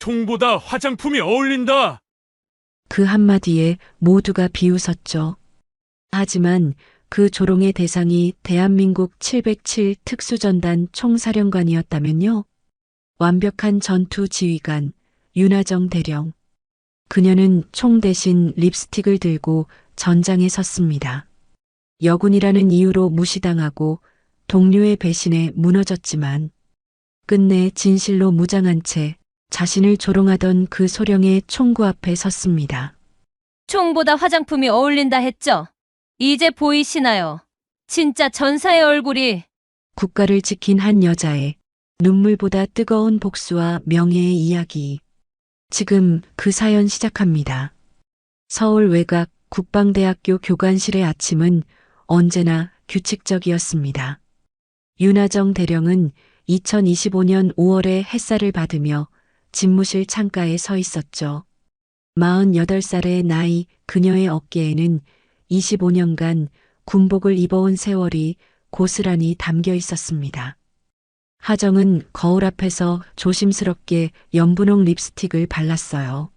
총보다 화장품이 어울린다. 그 한마디에 모두가 비웃었죠. 하지만 그 조롱의 대상이 대한민국 707 특수전단 총사령관이었다면요. 완벽한 전투 지휘관 윤하정 대령. 그녀는 총 대신 립스틱을 들고 전장에 섰습니다. 여군이라는 이유로 무시당하고 동료의 배신에 무너졌지만 끝내 진실로 무장한 채 자신을 조롱하던 그 소령의 총구 앞에 섰습니다. 총보다 화장품이 어울린다 했죠? 이제 보이시나요? 진짜 전사의 얼굴이. 국가를 지킨 한 여자의 눈물보다 뜨거운 복수와 명예의 이야기. 지금 그 사연 시작합니다. 서울 외곽 국방대학교 교관실의 아침은 언제나 규칙적이었습니다. 윤하정 대령은 2025년 5월에 햇살을 받으며 집무실 창가에 서 있었죠. 48살의 나이 그녀의 어깨에는 25년간 군복을 입어온 세월이 고스란히 담겨 있었습니다. 하정은 거울 앞에서 조심스럽게 연분홍 립스틱을 발랐어요.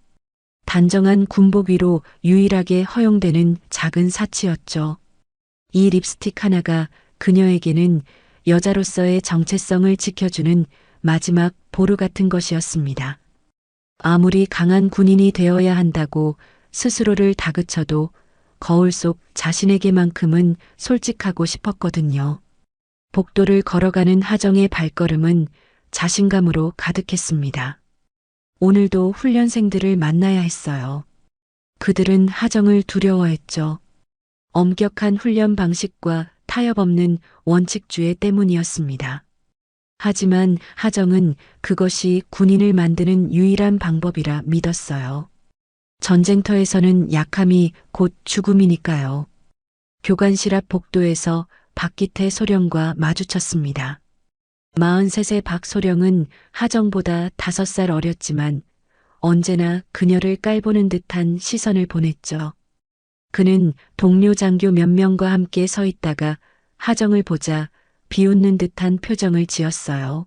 단정한 군복 위로 유일하게 허용되는 작은 사치였죠. 이 립스틱 하나가 그녀에게는 여자로서의 정체성을 지켜주는 마지막 보루 같은 것이었습니다. 아무리 강한 군인이 되어야 한다고 스스로를 다그쳐도 거울 속 자신에게만큼은 솔직하고 싶었거든요. 복도를 걸어가는 하정의 발걸음은 자신감으로 가득했습니다. 오늘도 훈련생들을 만나야 했어요. 그들은 하정을 두려워했죠. 엄격한 훈련 방식과 타협 없는 원칙주의 때문이었습니다. 하지만 하정은 그것이 군인을 만드는 유일한 방법이라 믿었어요. 전쟁터에서는 약함이 곧 죽음이니까요. 교관실 앞 복도에서 박기태 소령과 마주쳤습니다. 43세 박소령은 하정보다 5살 어렸지만 언제나 그녀를 깔보는 듯한 시선을 보냈죠. 그는 동료 장교 몇 명과 함께 서 있다가 하정을 보자 비웃는 듯한 표정을 지었어요.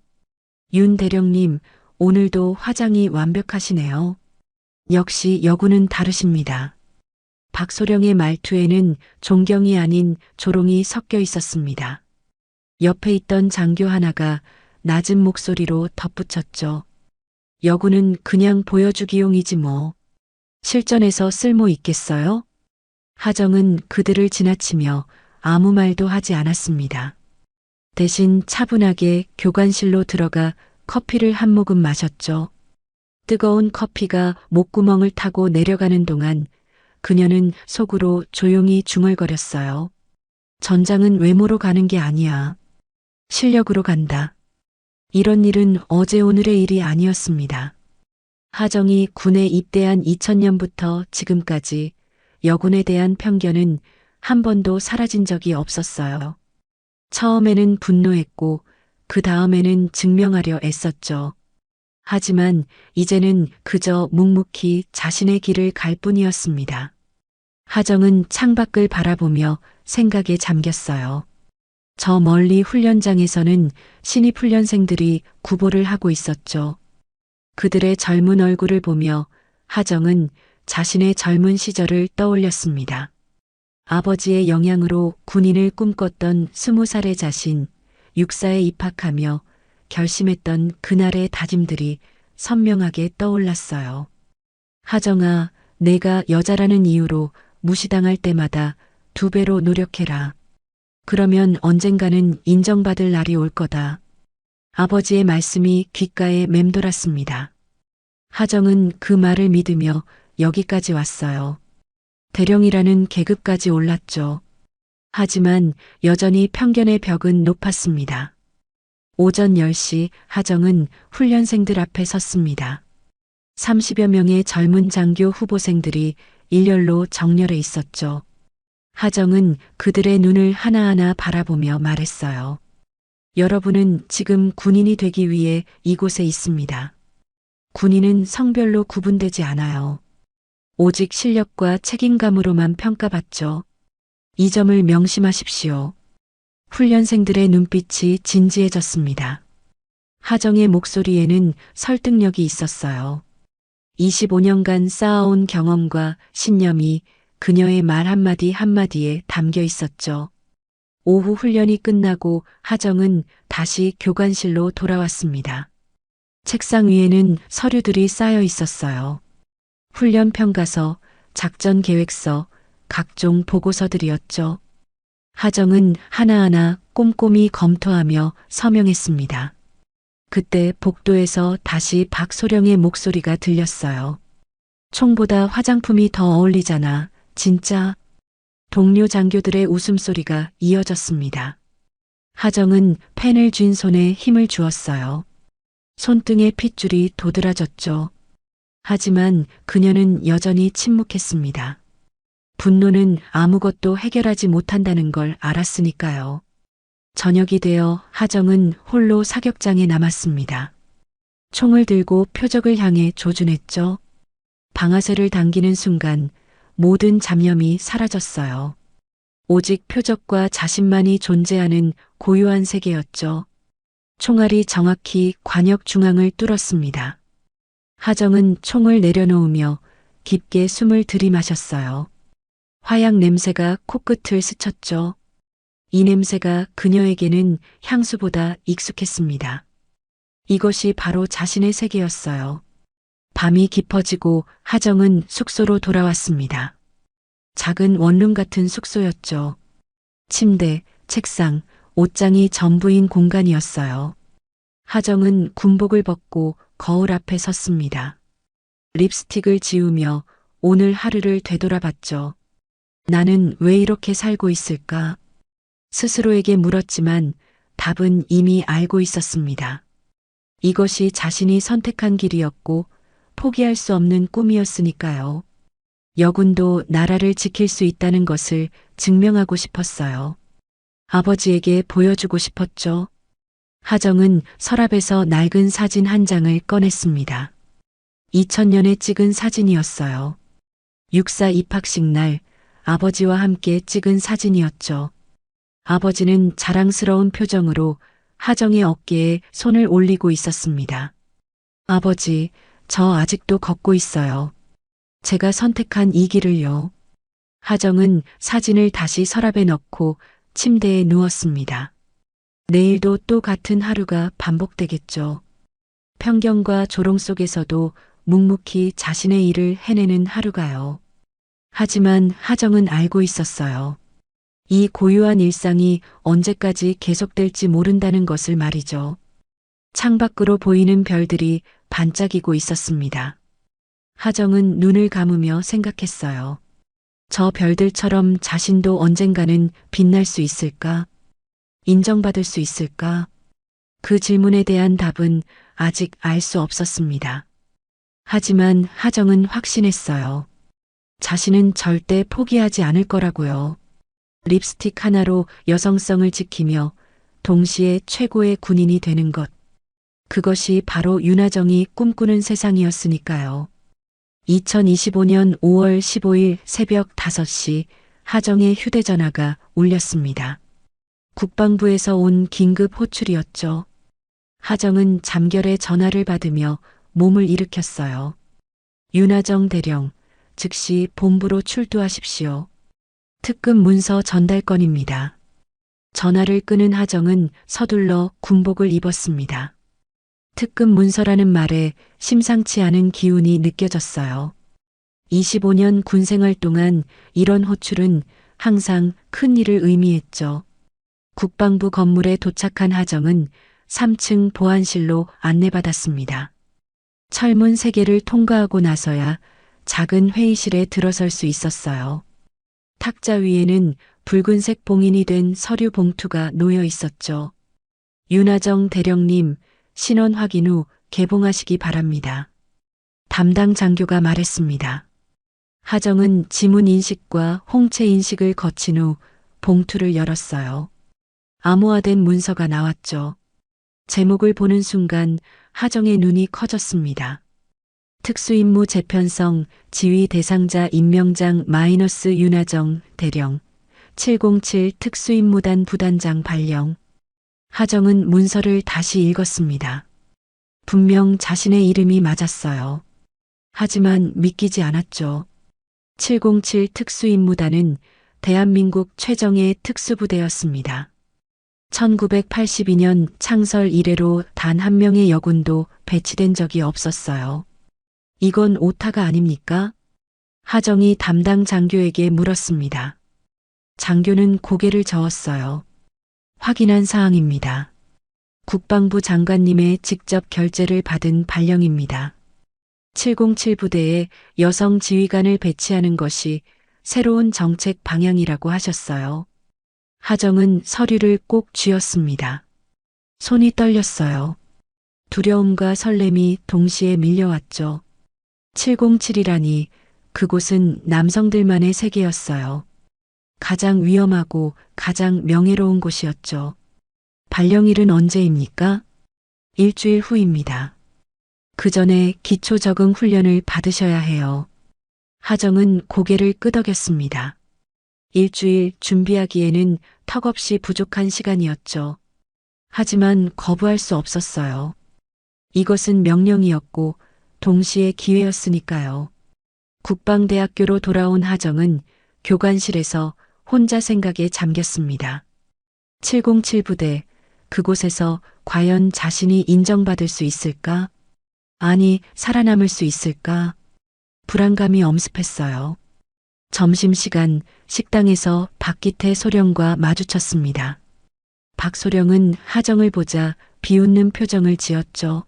윤 대령님, 오늘도 화장이 완벽하시네요. 역시 여군은 다르십니다. 박소령의 말투에는 존경이 아닌 조롱이 섞여 있었습니다. 옆에 있던 장교 하나가 낮은 목소리로 덧붙였죠. 여군은 그냥 보여주기용이지 뭐. 실전에서 쓸모 있겠어요? 하정은 그들을 지나치며 아무 말도 하지 않았습니다. 대신 차분하게 교관실로 들어가 커피를 한 모금 마셨죠. 뜨거운 커피가 목구멍을 타고 내려가는 동안 그녀는 속으로 조용히 중얼거렸어요. 전장은 외모로 가는 게 아니야. 실력으로 간다. 이런 일은 어제 오늘의 일이 아니었습니다. 하정이 군에 입대한 2000년부터 지금까지 여군에 대한 편견은 한 번도 사라진 적이 없었어요. 처음에는 분노했고 그 다음에는 증명하려 애썼죠. 하지만 이제는 그저 묵묵히 자신의 길을 갈 뿐이었습니다. 하정은 창밖을 바라보며 생각에 잠겼어요. 저 멀리 훈련장에서는 신입 훈련생들이 구보를 하고 있었죠. 그들의 젊은 얼굴을 보며 하정은 자신의 젊은 시절을 떠올렸습니다. 아버지의 영향으로 군인을 꿈꿨던 20살의 자신, 육사에 입학하며 결심했던 그날의 다짐들이 선명하게 떠올랐어요. 하정아, 내가 여자라는 이유로 무시당할 때마다 2배로 노력해라. 그러면 언젠가는 인정받을 날이 올 거다. 아버지의 말씀이 귓가에 맴돌았습니다. 하정은 그 말을 믿으며 여기까지 왔어요. 대령이라는 계급까지 올랐죠. 하지만 여전히 편견의 벽은 높았습니다. 오전 10시 하정은 훈련생들 앞에 섰습니다. 30여 명의 젊은 장교 후보생들이 일렬로 정렬해 있었죠. 하정은 그들의 눈을 하나하나 바라보며 말했어요. 여러분은 지금 군인이 되기 위해 이곳에 있습니다. 군인은 성별로 구분되지 않아요. 오직 실력과 책임감으로만 평가받죠. 이 점을 명심하십시오. 훈련생들의 눈빛이 진지해졌습니다. 하정의 목소리에는 설득력이 있었어요. 25년간 쌓아온 경험과 신념이 그녀의 말 한마디 한마디에 담겨 있었죠. 오후 훈련이 끝나고 하정은 다시 교관실로 돌아왔습니다. 책상 위에는 서류들이 쌓여 있었어요. 훈련 평가서, 작전 계획서, 각종 보고서들이었죠. 하정은 하나하나 꼼꼼히 검토하며 서명했습니다. 그때 복도에서 다시 박소령의 목소리가 들렸어요. 총보다 화장품이 더 어울리잖아, 진짜. 동료 장교들의 웃음소리가 이어졌습니다. 하정은 펜을 쥔 손에 힘을 주었어요. 손등의 핏줄이 도드라졌죠. 하지만 그녀는 여전히 침묵했습니다. 분노는 아무것도 해결하지 못한다는 걸 알았으니까요. 저녁이 되어 하정은 홀로 사격장에 남았습니다. 총을 들고 표적을 향해 조준했죠. 방아쇠를 당기는 순간 모든 잡념이 사라졌어요. 오직 표적과 자신만이 존재하는 고요한 세계였죠. 총알이 정확히 관역 중앙을 뚫었습니다. 하정은 총을 내려놓으며 깊게 숨을 들이마셨어요. 화약 냄새가 코끝을 스쳤죠. 이 냄새가 그녀에게는 향수보다 익숙했습니다. 이것이 바로 자신의 세계였어요. 밤이 깊어지고 하정은 숙소로 돌아왔습니다. 작은 원룸 같은 숙소였죠. 침대, 책상, 옷장이 전부인 공간이었어요. 하정은 군복을 벗고 거울 앞에 섰습니다. 립스틱을 지우며 오늘 하루를 되돌아봤죠. 나는 왜 이렇게 살고 있을까? 스스로에게 물었지만 답은 이미 알고 있었습니다. 이것이 자신이 선택한 길이었고 포기할 수 없는 꿈이었으니까요. 여군도 나라를 지킬 수 있다는 것을 증명하고 싶었어요. 아버지에게 보여주고 싶었죠. 하정은 서랍에서 낡은 사진 한 장을 꺼냈습니다. 2000년에 찍은 사진이었어요. 육사 입학식 날 아버지와 함께 찍은 사진이었죠. 아버지는 자랑스러운 표정으로 하정의 어깨에 손을 올리고 있었습니다. 아버지, 저 아직도 걷고 있어요. 제가 선택한 이 길을요. 하정은 사진을 다시 서랍에 넣고 침대에 누웠습니다. 내일도 또 같은 하루가 반복되겠죠. 편견과 조롱 속에서도 묵묵히 자신의 일을 해내는 하루가요. 하지만 하정은 알고 있었어요. 이 고유한 일상이 언제까지 계속될지 모른다는 것을 말이죠. 창밖으로 보이는 별들이 반짝이고 있었습니다. 하정은 눈을 감으며 생각했어요. 저 별들처럼 자신도 언젠가는 빛날 수 있을까? 인정받을 수 있을까? 그 질문에 대한 답은 아직 알 수 없었습니다. 하지만 하정은 확신했어요. 자신은 절대 포기하지 않을 거라고요. 립스틱 하나로 여성성을 지키며 동시에 최고의 군인이 되는 것. 그것이 바로 윤하정이 꿈꾸는 세상이었으니까요. 2025년 5월 15일 새벽 5시 하정의 휴대전화가 울렸습니다. 국방부에서 온 긴급 호출이었죠. 하정은 잠결에 전화를 받으며 몸을 일으켰어요. 윤하정 대령, 즉시 본부로 출두하십시오. 특급 문서 전달 건입니다. 전화를 끄는 하정은 서둘러 군복을 입었습니다. 특급 문서라는 말에 심상치 않은 기운이 느껴졌어요. 25년 군생활 동안 이런 호출은 항상 큰 일을 의미했죠. 국방부 건물에 도착한 하정은 3층 보안실로 안내받았습니다. 철문 3개를 통과하고 나서야 작은 회의실에 들어설 수 있었어요. 탁자 위에는 붉은색 봉인이 된 서류 봉투가 놓여 있었죠. 윤하정 대령님, 신원 확인 후 개봉하시기 바랍니다. 담당 장교가 말했습니다. 하정은 지문 인식과 홍채 인식을 거친 후 봉투를 열었어요. 암호화된 문서가 나왔죠. 제목을 보는 순간 하정의 눈이 커졌습니다. 특수임무 재편성 지휘 대상자 임명장 마이너스 윤하정 대령 707 특수임무단 부단장 발령. 하정은 문서를 다시 읽었습니다. 분명 자신의 이름이 맞았어요. 하지만 믿기지 않았죠. 707 특수임무단은 대한민국 최정예 특수부대였습니다. 1982년 창설 이래로 단 한 명의 여군도 배치된 적이 없었어요. 이건 오타가 아닙니까? 하정이 담당 장교에게 물었습니다. 장교는 고개를 저었어요. 확인한 사항입니다. 국방부 장관님의 직접 결재를 받은 발령입니다. 707 부대에 여성 지휘관을 배치하는 것이 새로운 정책 방향이라고 하셨어요. 하정은 서류를 꼭 쥐었습니다. 손이 떨렸어요. 두려움과 설렘이 동시에 밀려왔죠. 707이라니 그곳은 남성들만의 세계였어요. 가장 위험하고 가장 명예로운 곳이었죠. 발령일은 언제입니까? 일주일 후입니다. 그 전에 기초 적응 훈련을 받으셔야 해요. 하정은 고개를 끄덕였습니다. 일주일 준비하기에는 턱없이 부족한 시간이었죠. 하지만 거부할 수 없었어요. 이것은 명령이었고 동시에 기회였으니까요. 국방대학교로 돌아온 하정은 교관실에서 혼자 생각에 잠겼습니다. 707 부대, 그곳에서 과연 자신이 인정받을 수 있을까? 아니, 살아남을 수 있을까? 불안감이 엄습했어요. 점심시간 식당에서 박기태 소령과 마주쳤습니다. 박소령은 하정을 보자 비웃는 표정을 지었죠.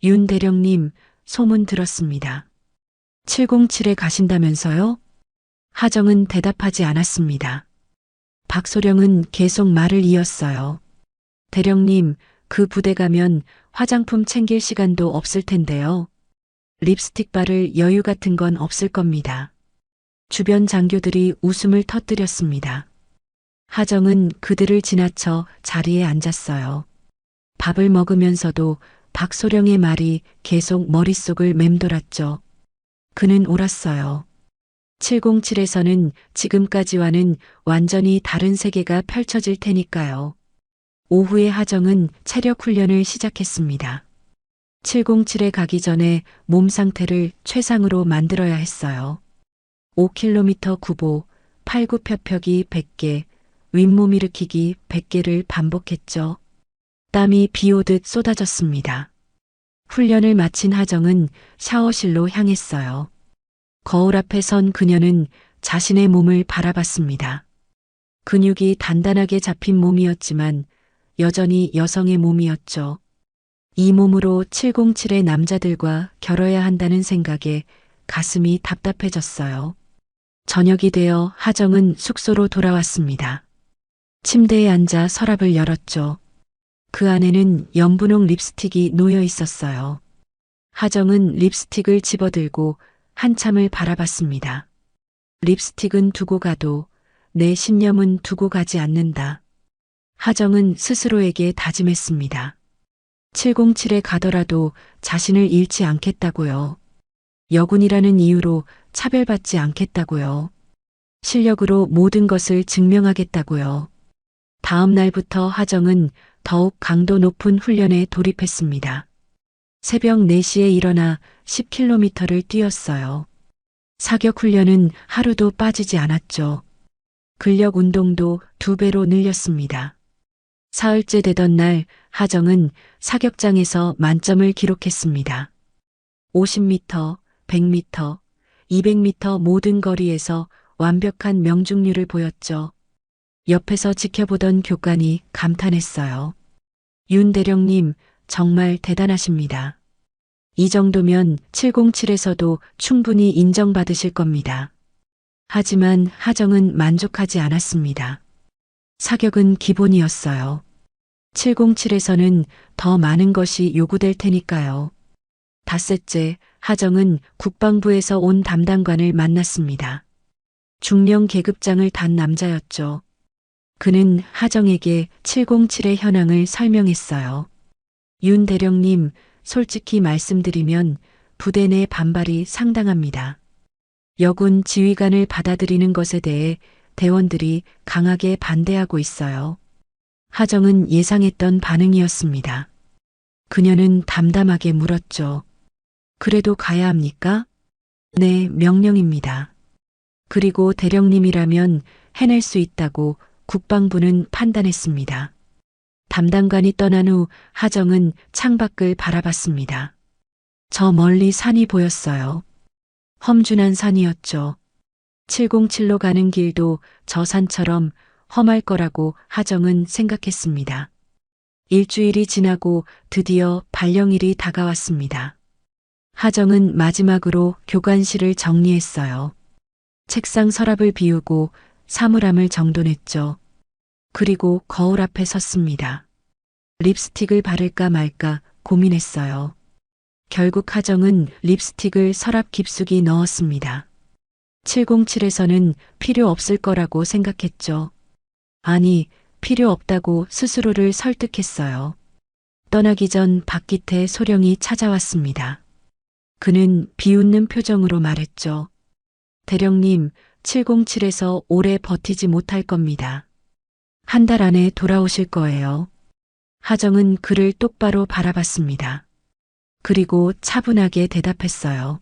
윤 대령님, 소문 들었습니다. 707에 가신다면서요? 하정은 대답하지 않았습니다. 박소령은 계속 말을 이었어요. 대령님, 그 부대 가면 화장품 챙길 시간도 없을 텐데요. 립스틱 바를 여유 같은 건 없을 겁니다. 주변 장교들이 웃음을 터뜨렸습니다. 하정은 그들을 지나쳐 자리에 앉았어요. 밥을 먹으면서도 박소령의 말이 계속 머릿속을 맴돌았죠. 그는 옳았어요. 707에서는 지금까지와는 완전히 다른 세계가 펼쳐질 테니까요. 오후에 하정은 체력 훈련을 시작했습니다. 707에 가기 전에 몸 상태를 최상으로 만들어야 했어요. 5km 구보, 팔굽혀펴기 100개, 윗몸 일으키기 100개를 반복했죠. 땀이 비 오듯 쏟아졌습니다. 훈련을 마친 하정은 샤워실로 향했어요. 거울 앞에 선 그녀는 자신의 몸을 바라봤습니다. 근육이 단단하게 잡힌 몸이었지만 여전히 여성의 몸이었죠. 이 몸으로 707의 남자들과 겨뤄야 한다는 생각에 가슴이 답답해졌어요. 저녁이 되어 하정은 숙소로 돌아왔습니다. 침대에 앉아 서랍을 열었죠. 그 안에는 연분홍 립스틱이 놓여 있었어요. 하정은 립스틱을 집어들고 한참을 바라봤습니다. 립스틱은 두고 가도 내 신념은 두고 가지 않는다. 하정은 스스로에게 다짐했습니다. 707에 가더라도 자신을 잃지 않겠다고요. 여군이라는 이유로 차별받지 않겠다고요. 실력으로 모든 것을 증명하겠다고요. 다음 날부터 하정은 더욱 강도 높은 훈련에 돌입했습니다. 새벽 4시에 일어나 10km를 뛰었어요. 사격 훈련은 하루도 빠지지 않았죠. 근력 운동도 2배로 늘렸습니다. 사흘째 되던 날 하정은 사격장에서 만점을 기록했습니다. 50m, 100m, 200m 모든 거리에서 완벽한 명중률을 보였죠. 옆에서 지켜보던 교관이 감탄했어요. 윤 대령님, 정말 대단하십니다. 이 정도면 707에서도 충분히 인정받으실 겁니다. 하지만 하정은 만족하지 않았습니다. 사격은 기본이었어요. 707에서는 더 많은 것이 요구될 테니까요. 닷새째 하정은 국방부에서 온 담당관을 만났습니다. 중령 계급장을 단 남자였죠. 그는 하정에게 707의 현황을 설명했어요. 윤 대령님, 솔직히 말씀드리면 부대 내 반발이 상당합니다. 여군 지휘관을 받아들이는 것에 대해 대원들이 강하게 반대하고 있어요. 하정은 예상했던 반응이었습니다. 그녀는 담담하게 물었죠. 그래도 가야 합니까? 네, 명령입니다. 그리고 대령님이라면 해낼 수 있다고 국방부는 판단했습니다. 담당관이 떠난 후 하정은 창밖을 바라봤습니다. 저 멀리 산이 보였어요. 험준한 산이었죠. 707로 가는 길도 저 산처럼 험할 거라고 하정은 생각했습니다. 일주일이 지나고 드디어 발령일이 다가왔습니다. 하정은 마지막으로 교관실을 정리했어요. 책상 서랍을 비우고 사물함을 정돈했죠. 그리고 거울 앞에 섰습니다. 립스틱을 바를까 말까 고민했어요. 결국 하정은 립스틱을 서랍 깊숙이 넣었습니다. 707에서는 필요 없을 거라고 생각했죠. 아니, 필요 없다고 스스로를 설득했어요. 떠나기 전 박기태 소령이 찾아왔습니다. 그는 비웃는 표정으로 말했죠. 대령님, 707에서 오래 버티지 못할 겁니다. 한 달 안에 돌아오실 거예요. 하정은 그를 똑바로 바라봤습니다. 그리고 차분하게 대답했어요.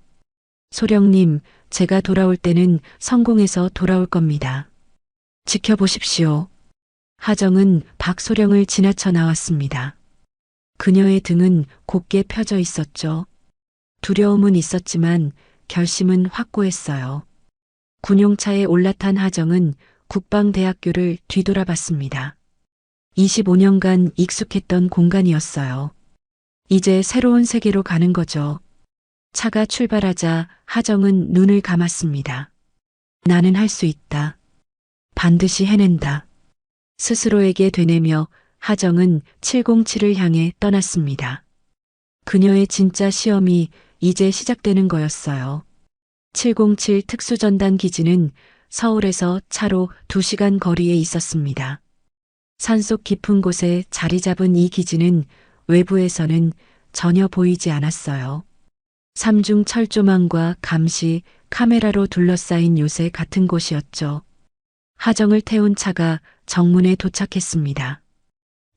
소령님, 제가 돌아올 때는 성공해서 돌아올 겁니다. 지켜보십시오. 하정은 박소령을 지나쳐 나왔습니다. 그녀의 등은 곧게 펴져 있었죠. 두려움은 있었지만 결심은 확고했어요. 군용차에 올라탄 하정은 국방대학교를 뒤돌아봤습니다. 25년간 익숙했던 공간이었어요. 이제 새로운 세계로 가는 거죠. 차가 출발하자 하정은 눈을 감았습니다. 나는 할 수 있다. 반드시 해낸다. 스스로에게 되뇌며 하정은 707을 향해 떠났습니다. 그녀의 진짜 시험이 이제 시작되는 거였어요. 707 특수전단 기지는 서울에서 차로 2시간 거리에 있었습니다. 산속 깊은 곳에 자리 잡은 이 기지는 외부에서는 전혀 보이지 않았어요. 삼중 철조망과 감시, 카메라로 둘러싸인 요새 같은 곳이었죠. 하정을 태운 차가 정문에 도착했습니다.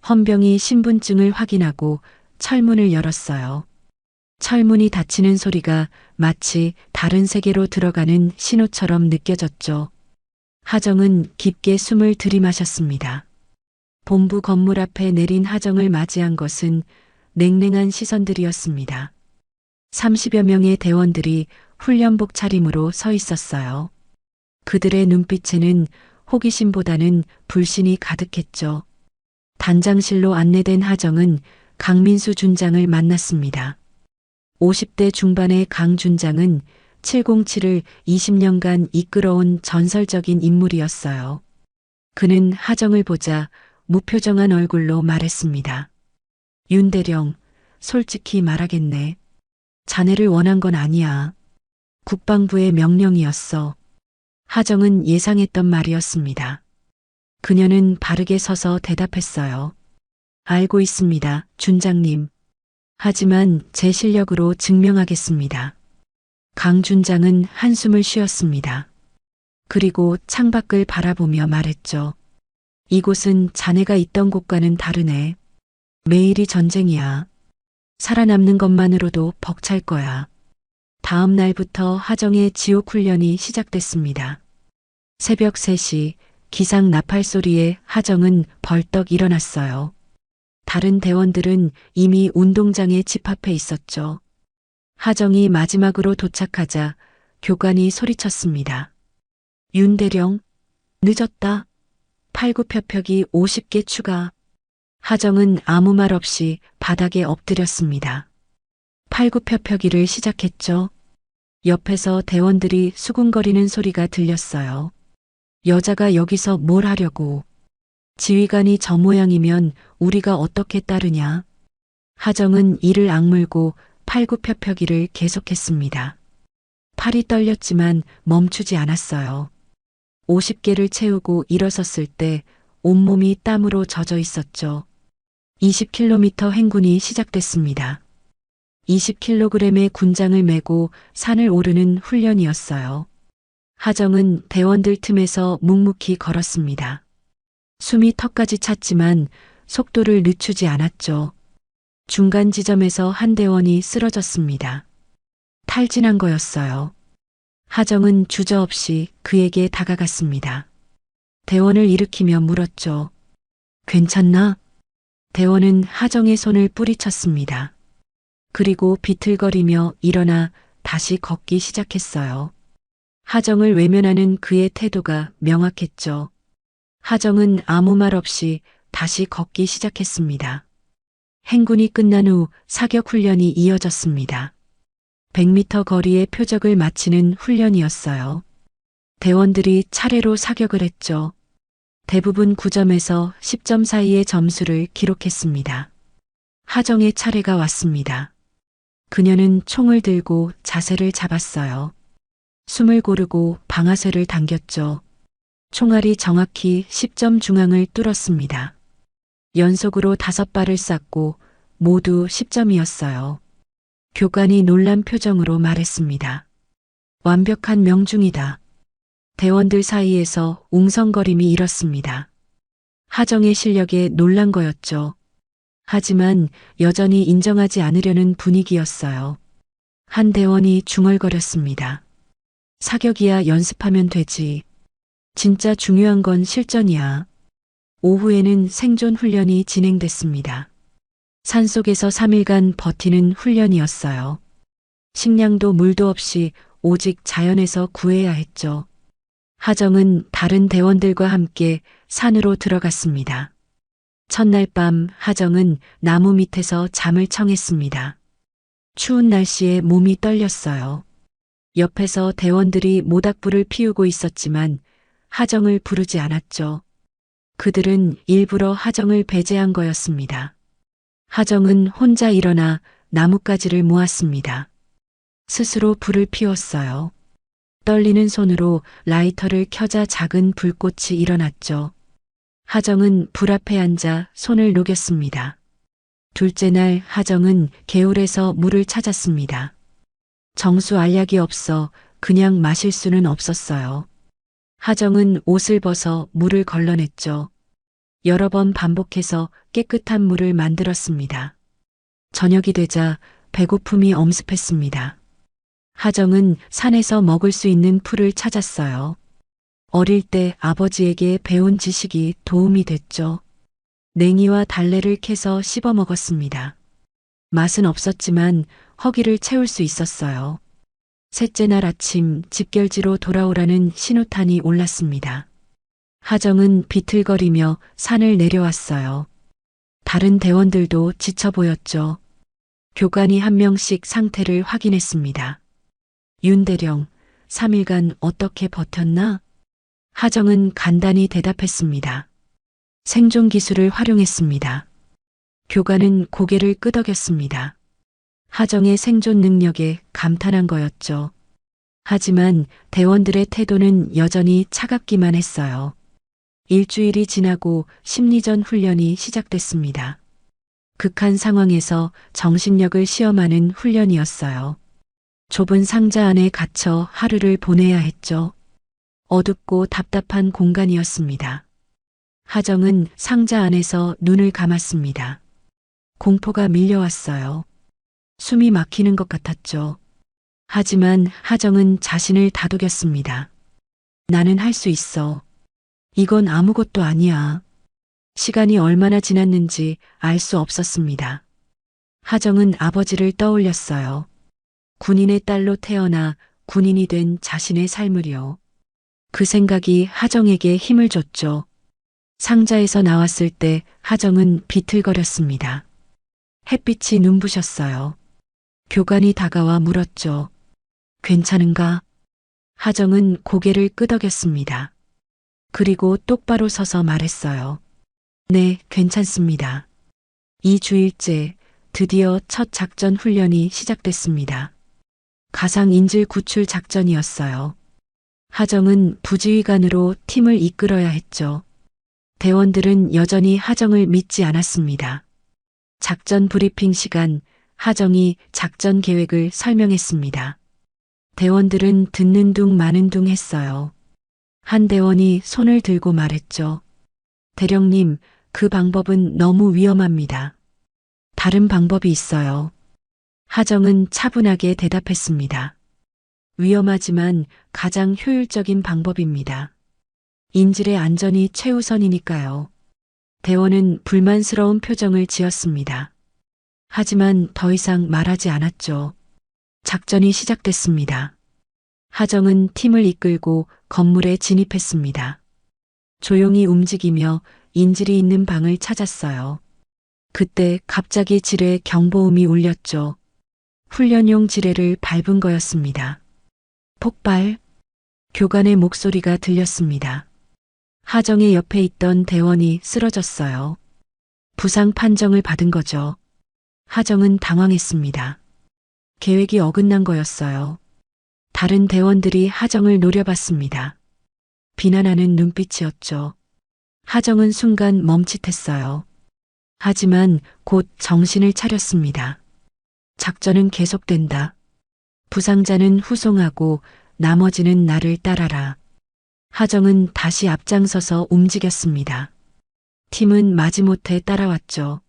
헌병이 신분증을 확인하고 철문을 열었어요. 철문이 닫히는 소리가 마치 다른 세계로 들어가는 신호처럼 느껴졌죠. 하정은 깊게 숨을 들이마셨습니다. 본부 건물 앞에 내린 하정을 맞이한 것은 냉랭한 시선들이었습니다. 30여 명의 대원들이 훈련복 차림으로 서 있었어요. 그들의 눈빛에는 호기심보다는 불신이 가득했죠. 단장실로 안내된 하정은 강민수 준장을 만났습니다. 50대 중반의 강 준장은 707을 20년간 이끌어온 전설적인 인물이었어요. 그는 하정을 보자 무표정한 얼굴로 말했습니다. 윤대령, 솔직히 말하겠네. 자네를 원한 건 아니야. 국방부의 명령이었어. 하정은 예상했던 말이었습니다. 그녀는 바르게 서서 대답했어요. 알고 있습니다, 준장님. 하지만 제 실력으로 증명하겠습니다. 강 준장은 한숨을 쉬었습니다. 그리고 창밖을 바라보며 말했죠. 이곳은 자네가 있던 곳과는 다르네. 매일이 전쟁이야. 살아남는 것만으로도 벅찰 거야. 다음 날부터 하정의 지옥 훈련이 시작됐습니다. 새벽 3시 기상 나팔 소리에 하정은 벌떡 일어났어요. 다른 대원들은 이미 운동장에 집합해 있었죠. 하정이 마지막으로 도착하자 교관이 소리쳤습니다. 윤대령, 늦었다. 팔굽혀펴기 50개 추가. 하정은 아무 말 없이 바닥에 엎드렸습니다. 팔굽혀펴기를 시작했죠. 옆에서 대원들이 수군거리는 소리가 들렸어요. 여자가 여기서 뭘 하려고. 지휘관이 저 모양이면 우리가 어떻게 따르냐. 하정은 이를 악물고 팔굽혀펴기를 계속했습니다. 팔이 떨렸지만 멈추지 않았어요. 50개를 채우고 일어섰을 때 온몸이 땀으로 젖어 있었죠. 20km 행군이 시작됐습니다. 20kg의 군장을 메고 산을 오르는 훈련이었어요. 하정은 대원들 틈에서 묵묵히 걸었습니다. 숨이 턱까지 찼지만 속도를 늦추지 않았죠. 중간 지점에서 한 대원이 쓰러졌습니다. 탈진한 거였어요. 하정은 주저없이 그에게 다가갔습니다. 대원을 일으키며 물었죠. 괜찮나? 대원은 하정의 손을 뿌리쳤습니다. 그리고 비틀거리며 일어나 다시 걷기 시작했어요. 하정을 외면하는 그의 태도가 명확했죠. 하정은 아무 말 없이 다시 걷기 시작했습니다. 행군이 끝난 후 사격 훈련이 이어졌습니다. 100m 거리의 표적을 마치는 훈련이었어요. 대원들이 차례로 사격을 했죠. 대부분 9점에서 10점 사이의 점수를 기록했습니다. 하정의 차례가 왔습니다. 그녀는 총을 들고 자세를 잡았어요. 숨을 고르고 방아쇠를 당겼죠. 총알이 정확히 10점 중앙을 뚫었습니다. 연속으로 5발을 쐈고 모두 10점이었어요. 교관이 놀란 표정으로 말했습니다. 완벽한 명중이다. 대원들 사이에서 웅성거림이 일었습니다. 하정의 실력에 놀란 거였죠. 하지만 여전히 인정하지 않으려는 분위기였어요. 한 대원이 중얼거렸습니다. 사격이야 연습하면 되지. 진짜 중요한 건 실전이야. 오후에는 생존 훈련이 진행됐습니다. 산속에서 3일간 버티는 훈련이었어요. 식량도 물도 없이 오직 자연에서 구해야 했죠. 하정은 다른 대원들과 함께 산으로 들어갔습니다. 첫날 밤 하정은 나무 밑에서 잠을 청했습니다. 추운 날씨에 몸이 떨렸어요. 옆에서 대원들이 모닥불을 피우고 있었지만 하정을 부르지 않았죠. 그들은 일부러 하정을 배제한 거였습니다. 하정은 혼자 일어나 나뭇가지를 모았습니다. 스스로 불을 피웠어요. 떨리는 손으로 라이터를 켜자 작은 불꽃이 일어났죠. 하정은 불 앞에 앉아 손을 녹였습니다. 둘째 날 하정은 개울에서 물을 찾았습니다. 정수 알약이 없어 그냥 마실 수는 없었어요. 하정은 옷을 벗어 물을 걸러냈죠. 여러 번 반복해서 깨끗한 물을 만들었습니다. 저녁이 되자 배고픔이 엄습했습니다. 하정은 산에서 먹을 수 있는 풀을 찾았어요. 어릴 때 아버지에게 배운 지식이 도움이 됐죠. 냉이와 달래를 캐서 씹어 먹었습니다. 맛은 없었지만 허기를 채울 수 있었어요. 셋째 날 아침 집결지로 돌아오라는 신호탄이 올랐습니다. 하정은 비틀거리며 산을 내려왔어요. 다른 대원들도 지쳐 보였죠. 교관이 한 명씩 상태를 확인했습니다. 윤대령, 3일간 어떻게 버텼나? 하정은 간단히 대답했습니다. 생존 기술을 활용했습니다. 교관은 고개를 끄덕였습니다. 하정의 생존 능력에 감탄한 거였죠. 하지만 대원들의 태도는 여전히 차갑기만 했어요. 일주일이 지나고 심리전 훈련이 시작됐습니다. 극한 상황에서 정신력을 시험하는 훈련이었어요. 좁은 상자 안에 갇혀 하루를 보내야 했죠. 어둡고 답답한 공간이었습니다. 하정은 상자 안에서 눈을 감았습니다. 공포가 밀려왔어요. 숨이 막히는 것 같았죠. 하지만 하정은 자신을 다독였습니다. 나는 할 수 있어. 이건 아무것도 아니야. 시간이 얼마나 지났는지 알 수 없었습니다. 하정은 아버지를 떠올렸어요. 군인의 딸로 태어나 군인이 된 자신의 삶을요. 그 생각이 하정에게 힘을 줬죠. 상자에서 나왔을 때 하정은 비틀거렸습니다. 햇빛이 눈부셨어요. 교관이 다가와 물었죠. 괜찮은가? 하정은 고개를 끄덕였습니다. 그리고 똑바로 서서 말했어요. 네, 괜찮습니다. 2주일째 드디어 첫 작전 훈련이 시작됐습니다. 가상 인질 구출 작전이었어요. 하정은 부지휘관으로 팀을 이끌어야 했죠. 대원들은 여전히 하정을 믿지 않았습니다. 작전 브리핑 시간, 하정이 작전 계획을 설명했습니다. 대원들은 듣는 둥 마는 둥 했어요. 한 대원이 손을 들고 말했죠. 대령님, 그 방법은 너무 위험합니다. 다른 방법이 있어요. 하정은 차분하게 대답했습니다. 위험하지만 가장 효율적인 방법입니다. 인질의 안전이 최우선이니까요. 대원은 불만스러운 표정을 지었습니다. 하지만 더 이상 말하지 않았죠. 작전이 시작됐습니다. 하정은 팀을 이끌고 건물에 진입했습니다. 조용히 움직이며 인질이 있는 방을 찾았어요. 그때 갑자기 지뢰 경보음이 울렸죠. 훈련용 지뢰를 밟은 거였습니다. 폭발! 교관의 목소리가 들렸습니다. 하정의 옆에 있던 대원이 쓰러졌어요. 부상 판정을 받은 거죠. 하정은 당황했습니다. 계획이 어긋난 거였어요. 다른 대원들이 하정을 노려봤습니다. 비난하는 눈빛이었죠. 하정은 순간 멈칫했어요. 하지만 곧 정신을 차렸습니다. 작전은 계속된다. 부상자는 후송하고 나머지는 나를 따라라. 하정은 다시 앞장서서 움직였습니다. 팀은 마지못해 따라왔죠.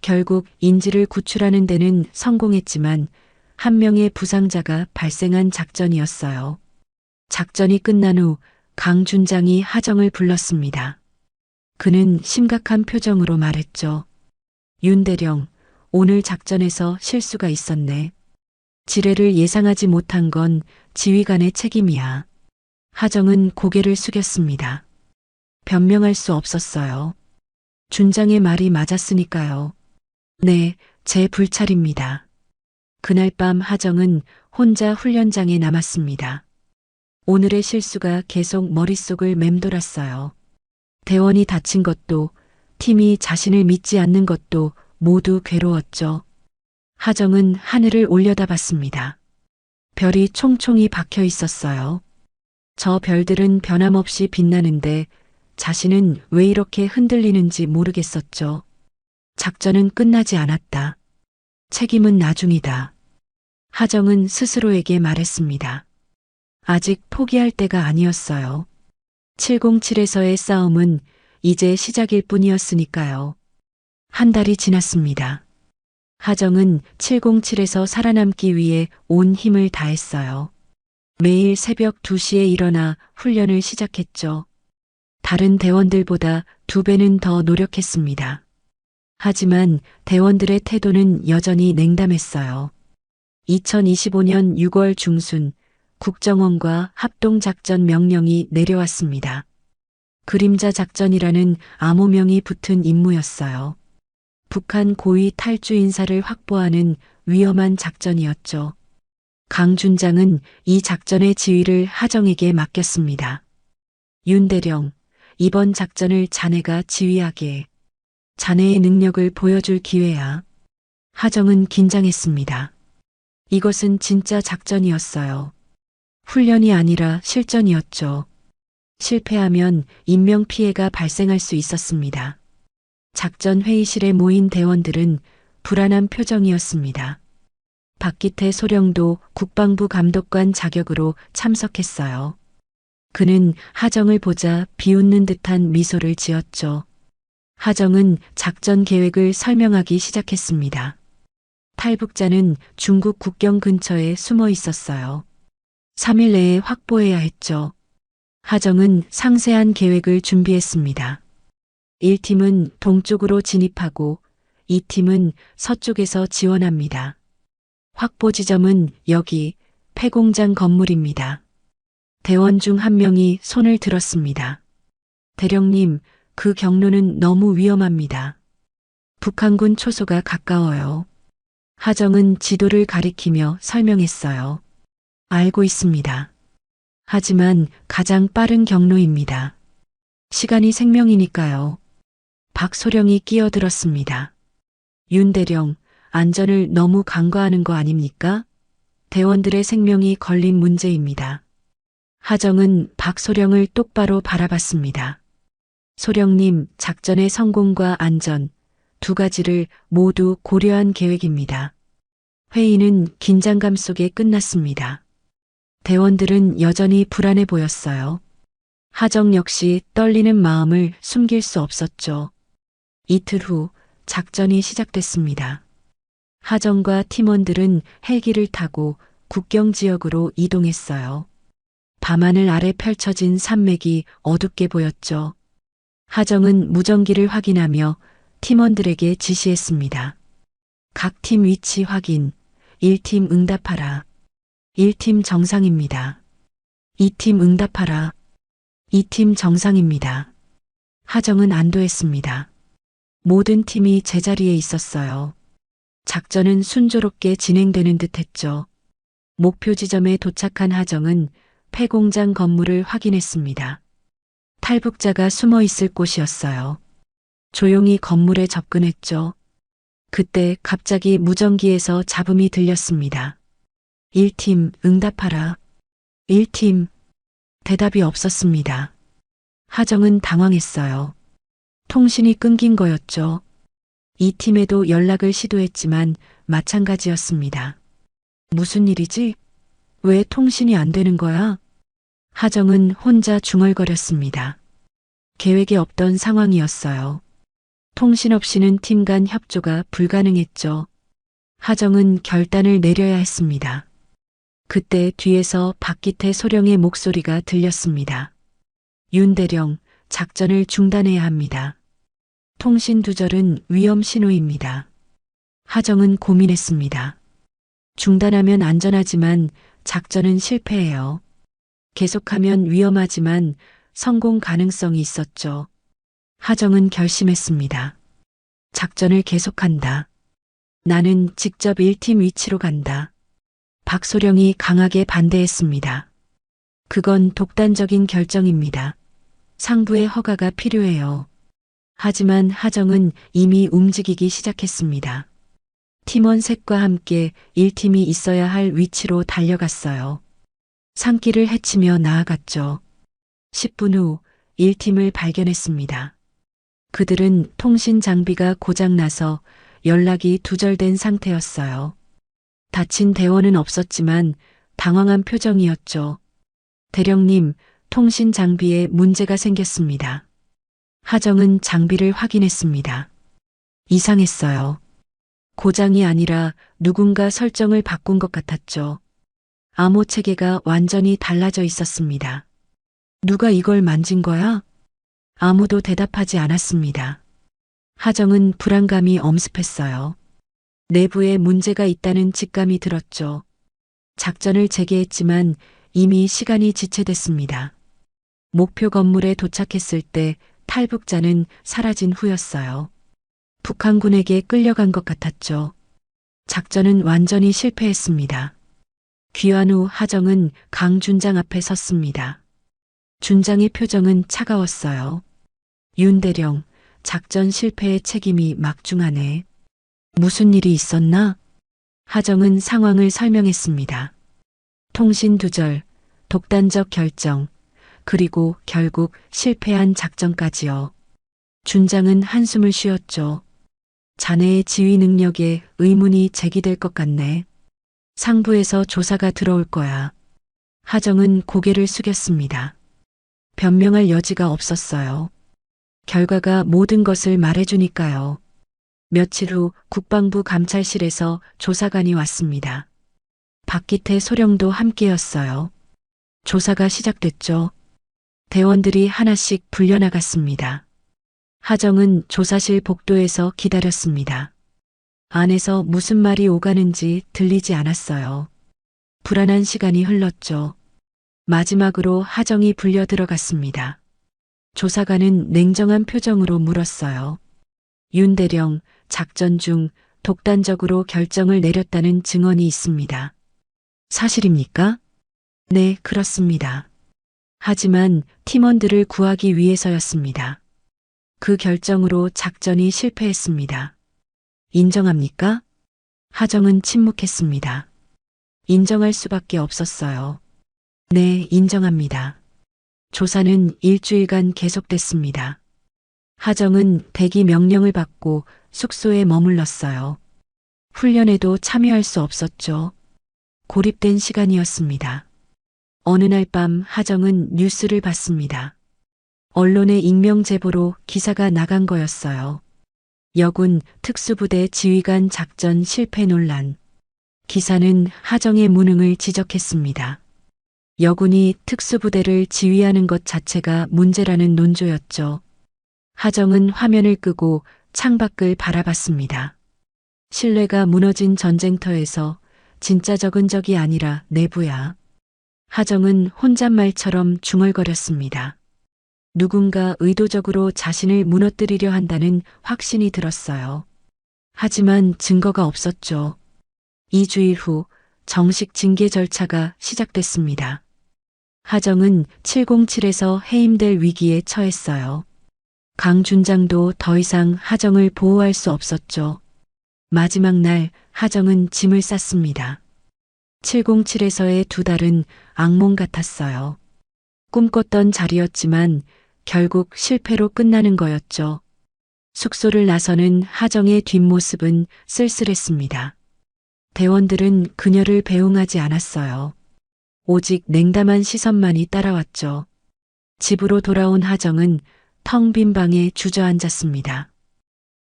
결국 인질을 구출하는 데는 성공했지만 한 명의 부상자가 발생한 작전이었어요. 작전이 끝난 후 강준장이 하정을 불렀습니다. 그는 심각한 표정으로 말했죠. 윤대령, 오늘 작전에서 실수가 있었네. 지뢰를 예상하지 못한 건 지휘관의 책임이야. 하정은 고개를 숙였습니다. 변명할 수 없었어요. 준장의 말이 맞았으니까요. 네, 제 불찰입니다. 그날 밤 하정은 혼자 훈련장에 남았습니다. 오늘의 실수가 계속 머릿속을 맴돌았어요. 대원이 다친 것도, 팀이 자신을 믿지 않는 것도 모두 괴로웠죠. 하정은 하늘을 올려다봤습니다. 별이 총총히 박혀 있었어요. 저 별들은 변함없이 빛나는데 자신은 왜 이렇게 흔들리는지 모르겠었죠. 작전은 끝나지 않았다. 책임은 나중이다. 하정은 스스로에게 말했습니다. 아직 포기할 때가 아니었어요. 707에서의 싸움은 이제 시작일 뿐이었으니까요. 한 달이 지났습니다. 하정은 707에서 살아남기 위해 온 힘을 다했어요. 매일 새벽 2시에 일어나 훈련을 시작했죠. 다른 대원들보다 2배는 더 노력했습니다. 하지만 대원들의 태도는 여전히 냉담했어요. 2025년 6월 중순 국정원과 합동작전 명령이 내려왔습니다. 그림자 작전이라는 암호명이 붙은 임무였어요. 북한 고위 탈주 인사를 확보하는 위험한 작전이었죠. 강준장은 이 작전의 지휘를 하정에게 맡겼습니다. 윤대령, 이번 작전을 자네가 지휘하게. 자네의 능력을 보여줄 기회야. 하정은 긴장했습니다. 이것은 진짜 작전이었어요. 훈련이 아니라 실전이었죠. 실패하면 인명피해가 발생할 수 있었습니다. 작전 회의실에 모인 대원들은 불안한 표정이었습니다. 박기태 소령도 국방부 감독관 자격으로 참석했어요. 그는 하정을 보자 비웃는 듯한 미소를 지었죠. 하정은 작전 계획을 설명하기 시작했습니다. 탈북자는 중국 국경 근처에 숨어 있었어요. 3일 내에 확보해야 했죠. 하정은 상세한 계획을 준비했습니다. 1팀은 동쪽으로 진입하고 2팀은 서쪽에서 지원합니다. 확보 지점은 여기 폐공장 건물입니다. 대원 중 한 명이 손을 들었습니다. 대령님, 그 경로는 너무 위험합니다. 북한군 초소가 가까워요. 하정은 지도를 가리키며 설명했어요. 알고 있습니다. 하지만 가장 빠른 경로입니다. 시간이 생명이니까요. 박소령이 끼어들었습니다. 윤대령, 안전을 너무 간과하는 거 아닙니까? 대원들의 생명이 걸린 문제입니다. 하정은 박소령을 똑바로 바라봤습니다. 소령님, 작전의 성공과 안전, 두 가지를 모두 고려한 계획입니다. 회의는 긴장감 속에 끝났습니다. 대원들은 여전히 불안해 보였어요. 하정 역시 떨리는 마음을 숨길 수 없었죠. 이틀 후 작전이 시작됐습니다. 하정과 팀원들은 헬기를 타고 국경 지역으로 이동했어요. 밤하늘 아래 펼쳐진 산맥이 어둡게 보였죠. 하정은 무전기를 확인하며 팀원들에게 지시했습니다. 각 팀 위치 확인. 1팀 응답하라. 1팀 정상입니다. 2팀 응답하라. 2팀 정상입니다. 하정은 안도했습니다. 모든 팀이 제자리에 있었어요. 작전은 순조롭게 진행되는 듯 했죠. 목표 지점에 도착한 하정은 폐공장 건물을 확인했습니다. 탈북자가 숨어 있을 곳이었어요. 조용히 건물에 접근했죠. 그때 갑자기 무전기에서 잡음이 들렸습니다. 1팀 응답하라. 1팀. 대답이 없었습니다. 하정은 당황했어요. 통신이 끊긴 거였죠. 이 팀에도 연락을 시도했지만 마찬가지였습니다. 무슨 일이지? 왜 통신이 안 되는 거야? 하정은 혼자 중얼거렸습니다. 계획에 없던 상황이었어요. 통신 없이는 팀 간 협조가 불가능했죠. 하정은 결단을 내려야 했습니다. 그때 뒤에서 박기태 소령의 목소리가 들렸습니다. 윤대령, 작전을 중단해야 합니다. 통신 두절은 위험 신호입니다. 하정은 고민했습니다. 중단하면 안전하지만 작전은 실패해요. 계속하면 위험하지만 성공 가능성이 있었죠. 하정은 결심했습니다. 작전을 계속한다. 나는 직접 1팀 위치로 간다. 박소령이 강하게 반대했습니다. 그건 독단적인 결정입니다. 상부의 허가가 필요해요. 하지만 하정은 이미 움직이기 시작했습니다. 팀원 셋과 함께 1팀이 있어야 할 위치로 달려갔어요. 산길을 헤치며 나아갔죠. 10분 후 1팀을 발견했습니다. 그들은 통신 장비가 고장나서 연락이 두절된 상태였어요. 다친 대원은 없었지만 당황한 표정이었죠. 대령님, 통신 장비에 문제가 생겼습니다. 하정은 장비를 확인했습니다. 이상했어요. 고장이 아니라 누군가 설정을 바꾼 것 같았죠. 암호 체계가 완전히 달라져 있었습니다. 누가 이걸 만진 거야? 아무도 대답하지 않았습니다. 하정은 불안감이 엄습했어요. 내부에 문제가 있다는 직감이 들었죠. 작전을 재개했지만 이미 시간이 지체됐습니다. 목표 건물에 도착했을 때 탈북자는 사라진 후였어요. 북한군에게 끌려간 것 같았죠. 작전은 완전히 실패했습니다. 귀환 후 하정은 강 준장 앞에 섰습니다. 준장의 표정은 차가웠어요. 윤대령, 작전 실패의 책임이 막중하네. 무슨 일이 있었나? 하정은 상황을 설명했습니다. 통신 두절, 독단적 결정, 그리고 결국 실패한 작전까지요. 준장은 한숨을 쉬었죠. 자네의 지휘 능력에 의문이 제기될 것 같네. 상부에서 조사가 들어올 거야. 하정은 고개를 숙였습니다. 변명할 여지가 없었어요. 결과가 모든 것을 말해주니까요. 며칠 후 국방부 감찰실에서 조사관이 왔습니다. 박기태 소령도 함께였어요. 조사가 시작됐죠. 대원들이 하나씩 불려나갔습니다. 하정은 조사실 복도에서 기다렸습니다. 안에서 무슨 말이 오가는지 들리지 않았어요. 불안한 시간이 흘렀죠. 마지막으로 하정이 불려 들어갔습니다. 조사관은 냉정한 표정으로 물었어요. 윤대령, 작전 중 독단적으로 결정을 내렸다는 증언이 있습니다. 사실입니까? 네, 그렇습니다. 하지만 팀원들을 구하기 위해서였습니다. 그 결정으로 작전이 실패했습니다. 인정합니까? 하정은 침묵했습니다. 인정할 수밖에 없었어요. 네, 인정합니다. 조사는 일주일간 계속됐습니다. 하정은 대기 명령을 받고 숙소에 머물렀어요. 훈련에도 참여할 수 없었죠. 고립된 시간이었습니다. 어느 날 밤 하정은 뉴스를 봤습니다. 언론의 익명 제보로 기사가 나간 거였어요. 여군 특수부대 지휘관 작전 실패 논란. 기사는 하정의 무능을 지적했습니다. 여군이 특수부대를 지휘하는 것 자체가 문제라는 논조였죠. 하정은 화면을 끄고 창밖을 바라봤습니다. 신뢰가 무너진 전쟁터에서 진짜 적은 적이 아니라 내부야. 하정은 혼잣말처럼 중얼거렸습니다. 누군가 의도적으로 자신을 무너뜨리려 한다는 확신이 들었어요. 하지만 증거가 없었죠. 2주일 후 정식 징계 절차가 시작됐습니다. 하정은 707에서 해임될 위기에 처했어요. 강 준장도 더 이상 하정을 보호할 수 없었죠. 마지막 날 하정은 짐을 쌌습니다. 707에서의 2달은 악몽 같았어요. 꿈꿨던 자리였지만 결국 실패로 끝나는 거였죠. 숙소를 나서는 하정의 뒷모습은 쓸쓸했습니다. 대원들은 그녀를 배웅하지 않았어요. 오직 냉담한 시선만이 따라왔죠. 집으로 돌아온 하정은 텅 빈 방에 주저앉았습니다.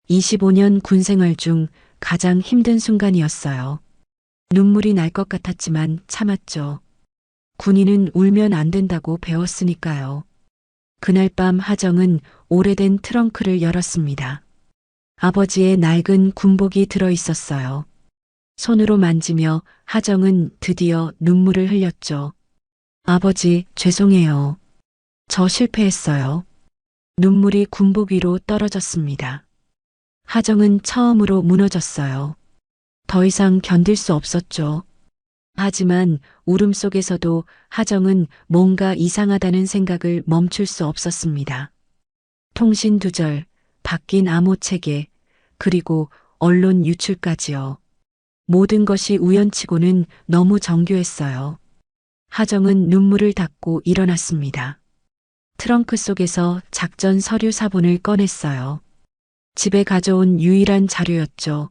25년 군생활 중 가장 힘든 순간이었어요. 눈물이 날 것 같았지만 참았죠. 군인은 울면 안 된다고 배웠으니까요. 그날 밤 하정은 오래된 트렁크를 열었습니다. 아버지의 낡은 군복이 들어 있었어요. 손으로 만지며 하정은 드디어 눈물을 흘렸죠. 아버지, 죄송해요. 저 실패했어요. 눈물이 군복 위로 떨어졌습니다. 하정은 처음으로 무너졌어요. 더 이상 견딜 수 없었죠. 하지만 울음 속에서도 하정은 뭔가 이상하다는 생각을 멈출 수 없었습니다. 통신 두절, 바뀐 암호 체계, 그리고 언론 유출까지요. 모든 것이 우연치고는 너무 정교했어요. 하정은 눈물을 닦고 일어났습니다. 트렁크 속에서 작전 서류 사본을 꺼냈어요. 집에 가져온 유일한 자료였죠.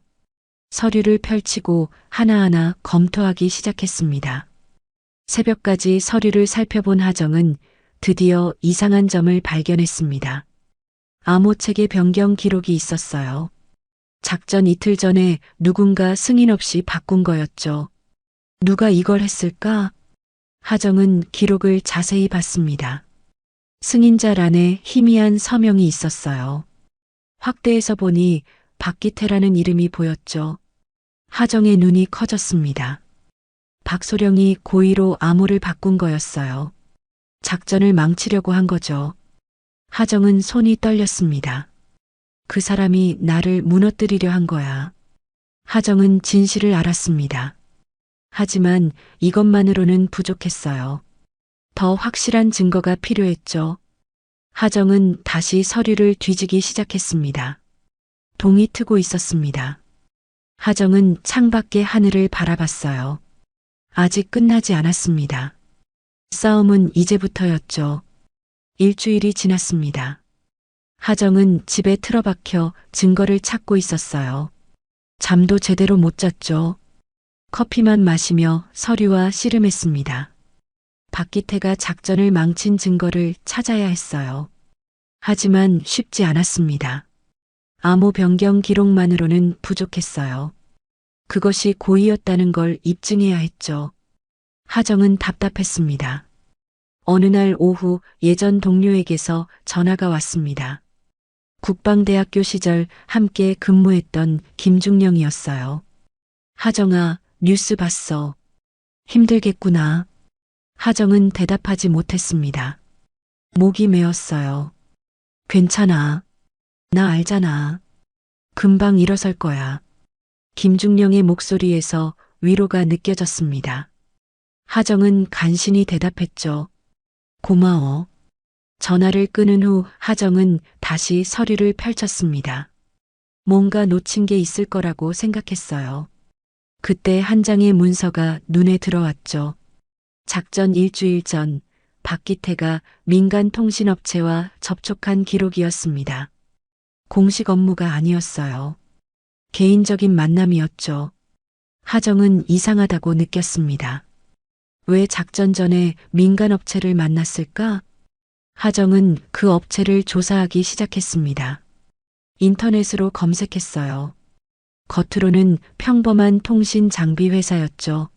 서류를 펼치고 하나하나 검토하기 시작했습니다. 새벽까지 서류를 살펴본 하정은 드디어 이상한 점을 발견했습니다. 암호체계 변경 기록이 있었어요. 작전 이틀 전에 누군가 승인 없이 바꾼 거였죠. 누가 이걸 했을까? 하정은 기록을 자세히 봤습니다. 승인자란에 희미한 서명이 있었어요. 확대해서 보니 박기태라는 이름이 보였죠. 하정의 눈이 커졌습니다. 박소령이 고의로 암호를 바꾼 거였어요. 작전을 망치려고 한 거죠. 하정은 손이 떨렸습니다. 그 사람이 나를 무너뜨리려 한 거야. 하정은 진실을 알았습니다. 하지만 이것만으로는 부족했어요. 더 확실한 증거가 필요했죠. 하정은 다시 서류를 뒤지기 시작했습니다. 동이 트고 있었습니다. 하정은 창밖의 하늘을 바라봤어요. 아직 끝나지 않았습니다. 싸움은 이제부터였죠. 일주일이 지났습니다. 하정은 집에 틀어박혀 증거를 찾고 있었어요. 잠도 제대로 못 잤죠. 커피만 마시며 서류와 씨름했습니다. 박기태가 작전을 망친 증거를 찾아야 했어요. 하지만 쉽지 않았습니다. 암호 변경 기록만으로는 부족했어요. 그것이 고의였다는 걸 입증해야 했죠. 하정은 답답했습니다. 어느 날 오후 예전 동료에게서 전화가 왔습니다. 국방대학교 시절 함께 근무했던 김중령이었어요. 하정아, 뉴스 봤어. 힘들겠구나. 하정은 대답하지 못했습니다. 목이 메었어요. 괜찮아. 나 알잖아. 금방 일어설 거야. 김중령의 목소리에서 위로가 느껴졌습니다. 하정은 간신히 대답했죠. 고마워. 전화를 끊은 후 하정은 다시 서류를 펼쳤습니다. 뭔가 놓친 게 있을 거라고 생각했어요. 그때 한 장의 문서가 눈에 들어왔죠. 작전 일주일 전 박기태가 민간 통신업체와 접촉한 기록이었습니다. 공식 업무가 아니었어요. 개인적인 만남이었죠. 하정은 이상하다고 느꼈습니다. 왜 작전 전에 민간 업체를 만났을까? 하정은 그 업체를 조사하기 시작했습니다. 인터넷으로 검색했어요. 겉으로는 평범한 통신 장비 회사였죠.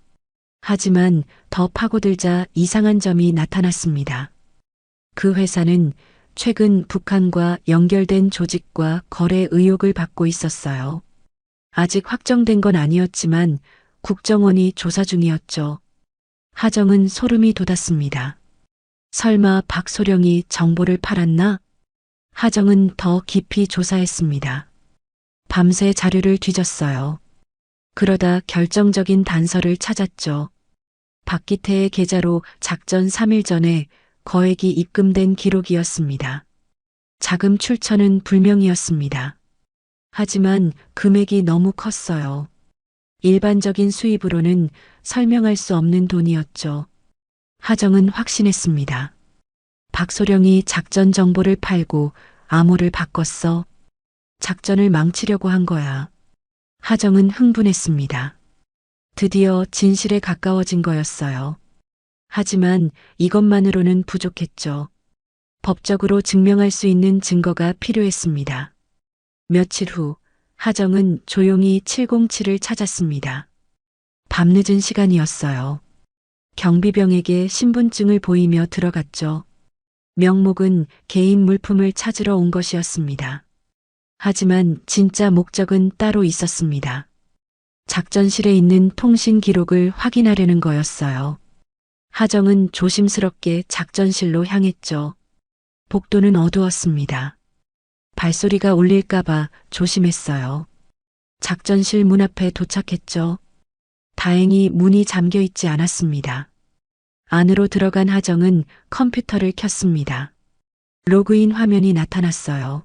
하지만 더 파고들자 이상한 점이 나타났습니다. 그 회사는 최근 북한과 연결된 조직과 거래 의혹을 받고 있었어요. 아직 확정된 건 아니었지만 국정원이 조사 중이었죠. 하정은 소름이 돋았습니다. 설마 박소령이 정보를 팔았나? 하정은 더 깊이 조사했습니다. 밤새 자료를 뒤졌어요. 그러다 결정적인 단서를 찾았죠. 박기태의 계좌로 작전 3일 전에 거액이 입금된 기록이었습니다. 자금 출처는 불명이었습니다. 하지만 금액이 너무 컸어요. 일반적인 수입으로는 설명할 수 없는 돈이었죠. 하정은 확신했습니다. 박소령이 작전 정보를 팔고 암호를 바꿨어. 작전을 망치려고 한 거야. 하정은 흥분했습니다. 드디어 진실에 가까워진 거였어요. 하지만 이것만으로는 부족했죠. 법적으로 증명할 수 있는 증거가 필요했습니다. 며칠 후 하정은 조용히 707을 찾았습니다. 밤늦은 시간이었어요. 경비병에게 신분증을 보이며 들어갔죠. 명목은 개인 물품을 찾으러 온 것이었습니다. 하지만 진짜 목적은 따로 있었습니다. 작전실에 있는 통신 기록을 확인하려는 거였어요. 하정은 조심스럽게 작전실로 향했죠. 복도는 어두웠습니다. 발소리가 울릴까봐 조심했어요. 작전실 문 앞에 도착했죠. 다행히 문이 잠겨 있지 않았습니다. 안으로 들어간 하정은 컴퓨터를 켰습니다. 로그인 화면이 나타났어요.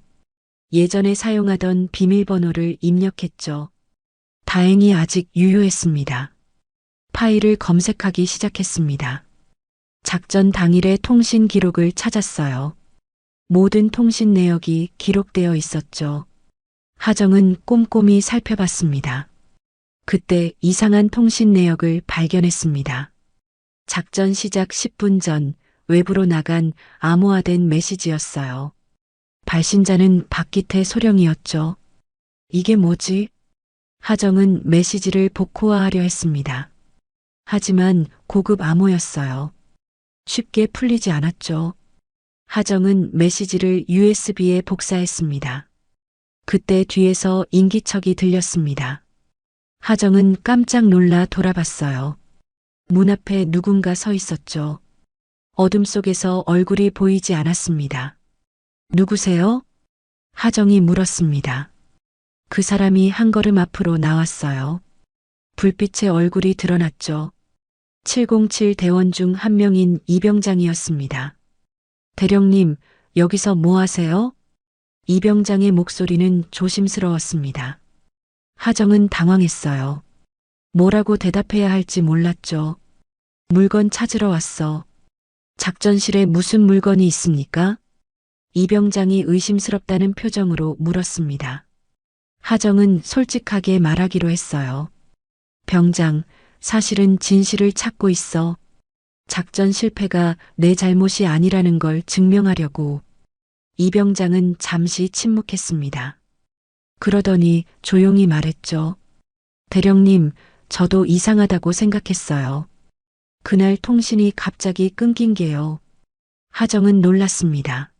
예전에 사용하던 비밀번호를 입력했죠. 다행히 아직 유효했습니다. 파일을 검색하기 시작했습니다. 작전 당일의 통신 기록을 찾았어요. 모든 통신 내역이 기록되어 있었죠. 하정은 꼼꼼히 살펴봤습니다. 그때 이상한 통신 내역을 발견했습니다. 작전 시작 10분 전 외부로 나간 암호화된 메시지였어요. 발신자는 박기태 소령이었죠. 이게 뭐지? 하정은 메시지를 복호화하려 했습니다. 하지만 고급 암호였어요. 쉽게 풀리지 않았죠. 하정은 메시지를 USB에 복사했습니다. 그때 뒤에서 인기척이 들렸습니다. 하정은 깜짝 놀라 돌아봤어요. 문 앞에 누군가 서 있었죠. 어둠 속에서 얼굴이 보이지 않았습니다. 누구세요? 하정이 물었습니다. 그 사람이 한 걸음 앞으로 나왔어요. 불빛의 얼굴이 드러났죠. 707 대원 중 한 명인 이병장이었습니다. 대령님, 여기서 뭐 하세요? 이병장의 목소리는 조심스러웠습니다. 하정은 당황했어요. 뭐라고 대답해야 할지 몰랐죠. 물건 찾으러 왔어. 작전실에 무슨 물건이 있습니까? 이병장이 의심스럽다는 표정으로 물었습니다. 하정은 솔직하게 말하기로 했어요. 병장, 사실은 진실을 찾고 있어. 작전 실패가 내 잘못이 아니라는 걸 증명하려고. 이병장은 잠시 침묵했습니다. 그러더니 조용히 말했죠. 대령님, 저도 이상하다고 생각했어요. 그날 통신이 갑자기 끊긴 게요. 하정은 놀랐습니다.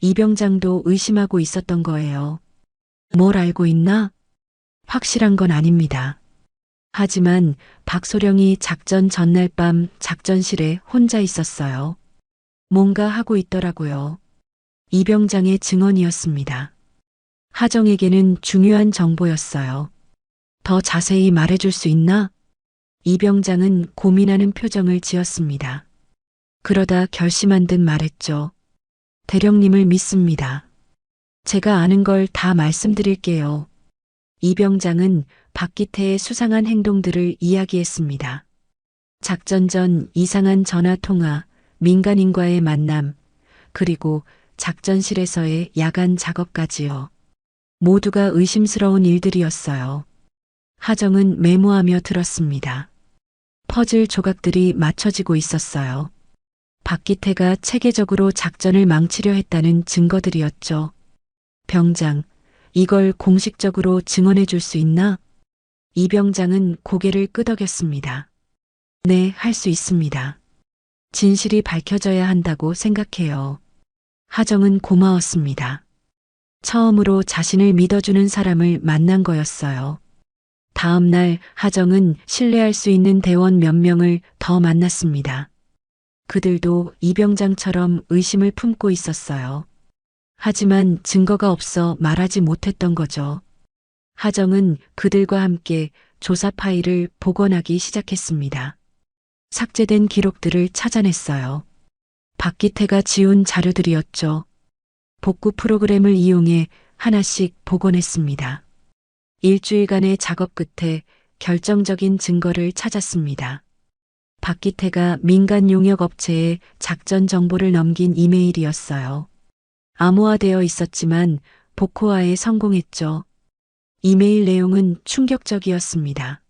이병장도 의심하고 있었던 거예요. 뭘 알고 있나? 확실한 건 아닙니다. 하지만 박소령이 작전 전날 밤 작전실에 혼자 있었어요. 뭔가 하고 있더라고요. 이병장의 증언이었습니다. 하정에게는 중요한 정보였어요. 더 자세히 말해줄 수 있나? 이병장은 고민하는 표정을 지었습니다. 그러다 결심한 듯 말했죠. 대령님을 믿습니다. 제가 아는 걸 다 말씀드릴게요. 이병장은 박기태의 수상한 행동들을 이야기했습니다. 작전 전 이상한 전화 통화, 민간인과의 만남, 그리고 작전실에서의 야간 작업까지요. 모두가 의심스러운 일들이었어요. 하정은 메모하며 들었습니다. 퍼즐 조각들이 맞춰지고 있었어요. 박기태가 체계적으로 작전을 망치려 했다는 증거들이었죠. 병장, 이걸 공식적으로 증언해 줄 수 있나? 이병장은 고개를 끄덕였습니다. 네, 할 수 있습니다. 진실이 밝혀져야 한다고 생각해요. 하정은 고마웠습니다. 처음으로 자신을 믿어주는 사람을 만난 거였어요. 다음 날 하정은 신뢰할 수 있는 대원 몇 명을 더 만났습니다. 그들도 이병장처럼 의심을 품고 있었어요. 하지만 증거가 없어 말하지 못했던 거죠. 하정은 그들과 함께 조사 파일을 복원하기 시작했습니다. 삭제된 기록들을 찾아냈어요. 박기태가 지운 자료들이었죠. 복구 프로그램을 이용해 하나씩 복원했습니다. 일주일간의 작업 끝에 결정적인 증거를 찾았습니다. 박기태가 민간 용역 업체에 작전 정보를 넘긴 이메일이었어요. 암호화되어 있었지만 복호화에 성공했죠. 이메일 내용은 충격적이었습니다.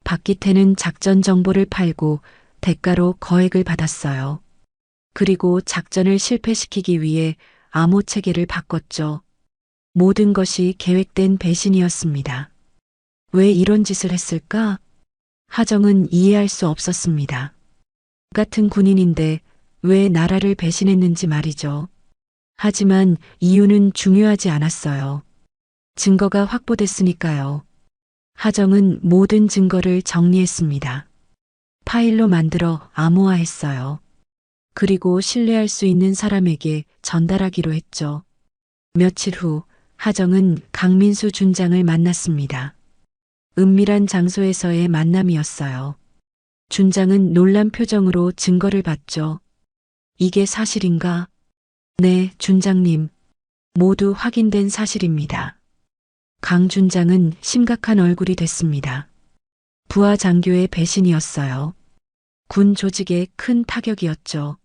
박기태는 작전 정보를 팔고 대가로 거액을 받았어요. 그리고 작전을 실패시키기 위해 암호 체계를 바꿨죠. 모든 것이 계획된 배신이었습니다. 왜 이런 짓을 했을까? 하정은 이해할 수 없었습니다. 같은 군인인데 왜 나라를 배신했는지 말이죠. 하지만 이유는 중요하지 않았어요. 증거가 확보됐으니까요. 하정은 모든 증거를 정리했습니다. 파일로 만들어 암호화했어요. 그리고 신뢰할 수 있는 사람에게 전달하기로 했죠. 며칠 후 하정은 강민수 준장을 만났습니다. 은밀한 장소에서의 만남이었어요. 준장은 놀란 표정으로 증거를 봤죠. 이게 사실인가? 네, 준장님. 모두 확인된 사실입니다. 강 준장은 심각한 얼굴이 됐습니다. 부하 장교의 배신이었어요. 군 조직에 큰 타격이었죠.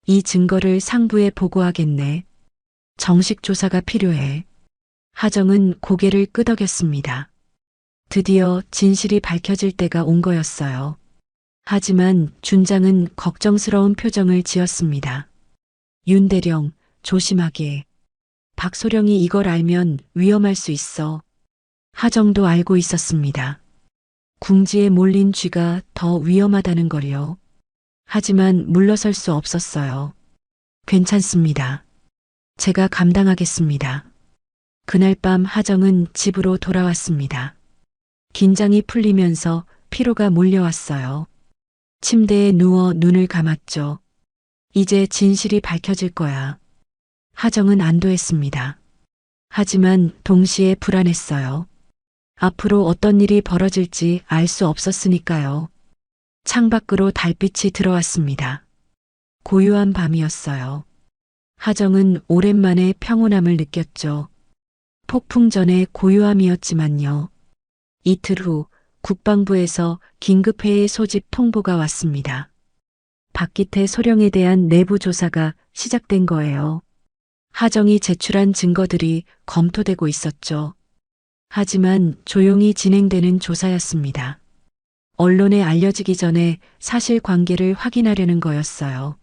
이 증거를 상부에 보고하겠네. 정식 조사가 필요해. 하정은 고개를 끄덕였습니다. 드디어 진실이 밝혀질 때가 온 거였어요. 하지만 준장은 걱정스러운 표정을 지었습니다. 윤대령, 조심하게. 박소령이 이걸 알면 위험할 수 있어. 하정도 알고 있었습니다. 궁지에 몰린 쥐가 더 위험하다는 걸요. 하지만 물러설 수 없었어요. 괜찮습니다. 제가 감당하겠습니다. 그날 밤 하정은 집으로 돌아왔습니다. 긴장이 풀리면서 피로가 몰려왔어요. 침대에 누워 눈을 감았죠. 이제 진실이 밝혀질 거야. 하정은 안도했습니다. 하지만 동시에 불안했어요. 앞으로 어떤 일이 벌어질지 알 수 없었으니까요. 창밖으로 달빛이 들어왔습니다. 고요한 밤이었어요. 하정은 오랜만에 평온함을 느꼈죠. 폭풍 전의 고요함이었지만요. 이틀 후 국방부에서 긴급회의 소집 통보가 왔습니다. 박기태 소령에 대한 내부 조사가 시작된 거예요. 하정이 제출한 증거들이 검토되고 있었죠. 하지만 조용히 진행되는 조사였습니다. 언론에 알려지기 전에 사실관계를 확인하려는 거였어요.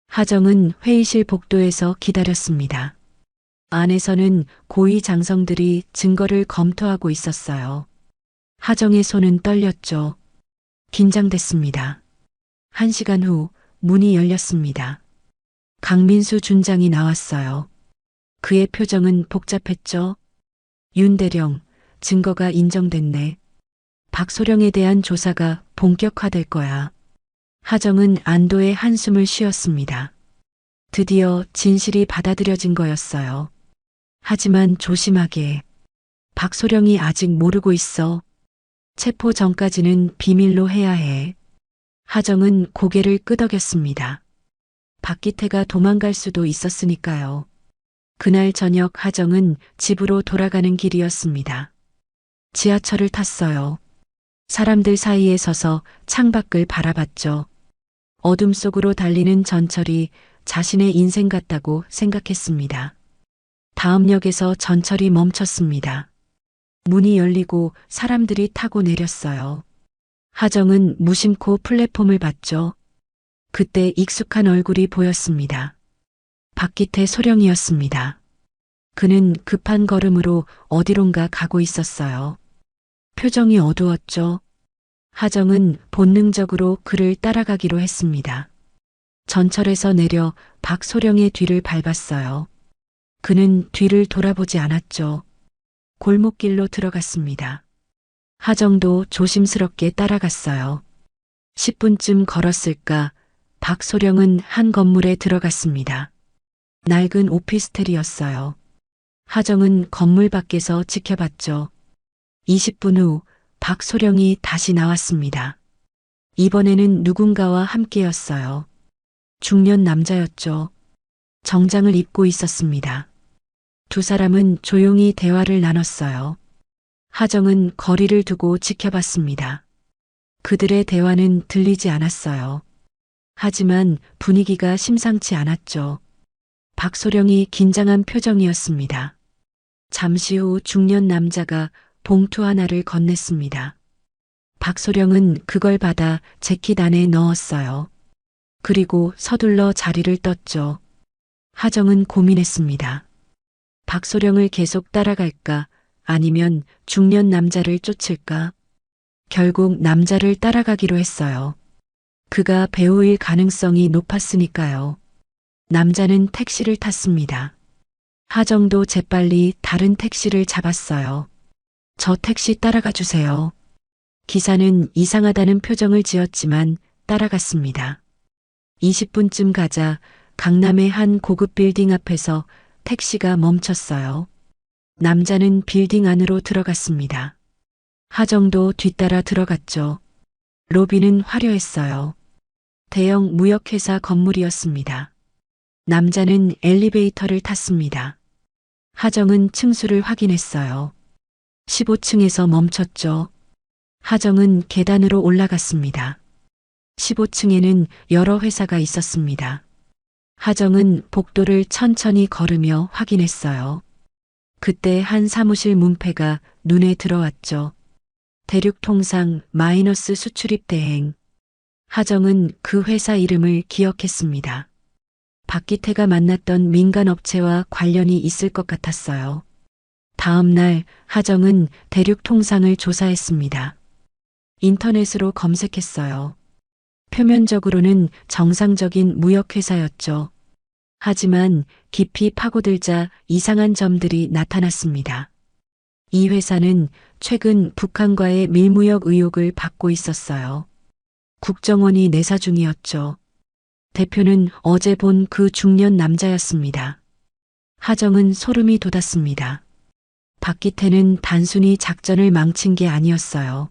하정은 회의실 복도에서 기다렸습니다. 안에서는 고위 장성들이 증거를 검토하고 있었어요. 하정의 손은 떨렸죠. 긴장됐습니다. 1시간 후 문이 열렸습니다. 강민수 준장이 나왔어요. 그의 표정은 복잡했죠. 윤대령, 증거가 인정됐네. 박소령에 대한 조사가 본격화될 거야. 하정은 안도의 한숨을 쉬었습니다. 드디어 진실이 받아들여진 거였어요. 하지만 조심하게. 박소령이 아직 모르고 있어. 체포 전까지는 비밀로 해야 해. 하정은 고개를 끄덕였습니다. 박기태가 도망갈 수도 있었으니까요. 그날 저녁 하정은 집으로 돌아가는 길이었습니다. 지하철을 탔어요. 사람들 사이에 서서 창밖을 바라봤죠. 어둠 속으로 달리는 전철이 자신의 인생 같다고 생각했습니다. 다음 역에서 전철이 멈췄습니다. 문이 열리고 사람들이 타고 내렸어요. 하정은 무심코 플랫폼을 봤죠. 그때 익숙한 얼굴이 보였습니다. 박기태 소령이었습니다. 그는 급한 걸음으로 어디론가 가고 있었어요. 표정이 어두웠죠. 하정은 본능적으로 그를 따라가기로 했습니다. 전철에서 내려 박소령의 뒤를 밟았어요. 그는 뒤를 돌아보지 않았죠. 골목길로 들어갔습니다. 하정도 조심스럽게 따라갔어요. 10분쯤 걸었을까 박소령은 한 건물에 들어갔습니다. 낡은 오피스텔이었어요. 하정은 건물 밖에서 지켜봤죠. 20분 후 박소령이 다시 나왔습니다. 이번에는 누군가와 함께였어요. 중년 남자였죠. 정장을 입고 있었습니다. 두 사람은 조용히 대화를 나눴어요. 하정은 거리를 두고 지켜봤습니다. 그들의 대화는 들리지 않았어요. 하지만 분위기가 심상치 않았죠. 박소령이 긴장한 표정이었습니다. 잠시 후 중년 남자가 봉투 하나를 건넸습니다. 박소령은 그걸 받아 재킷 안에 넣었어요. 그리고 서둘러 자리를 떴죠. 하정은 고민했습니다. 박소령을 계속 따라갈까 아니면 중년 남자를 쫓을까? 결국 남자를 따라가기로 했어요. 그가 배우일 가능성이 높았으니까요. 남자는 택시를 탔습니다. 하정도 재빨리 다른 택시를 잡았어요. 저 택시 따라가 주세요. 기사는 이상하다는 표정을 지었지만 따라갔습니다. 20분쯤 가자 강남의 한 고급 빌딩 앞에서 택시가 멈췄어요. 남자는 빌딩 안으로 들어갔습니다. 하정도 뒤따라 들어갔죠. 로비는 화려했어요. 대형 무역회사 건물이었습니다. 남자는 엘리베이터를 탔습니다. 하정은 층수를 확인했어요. 15층에서 멈췄죠. 하정은 계단으로 올라갔습니다. 15층에는 여러 회사가 있었습니다. 하정은 복도를 천천히 걸으며 확인했어요. 그때 한 사무실 문패가 눈에 들어왔죠. 대륙통상 마이너스 수출입 대행. 하정은 그 회사 이름을 기억했습니다. 박기태가 만났던 민간업체와 관련이 있을 것 같았어요. 다음 날 하정은 대륙통상을 조사했습니다. 인터넷으로 검색했어요. 표면적으로는 정상적인 무역회사였죠. 하지만 깊이 파고들자 이상한 점들이 나타났습니다. 이 회사는 최근 북한과의 밀무역 의혹을 받고 있었어요. 국정원이 내사 중이었죠. 대표는 어제 본 그 중년 남자였습니다. 하정은 소름이 돋았습니다. 박기태는 단순히 작전을 망친 게 아니었어요.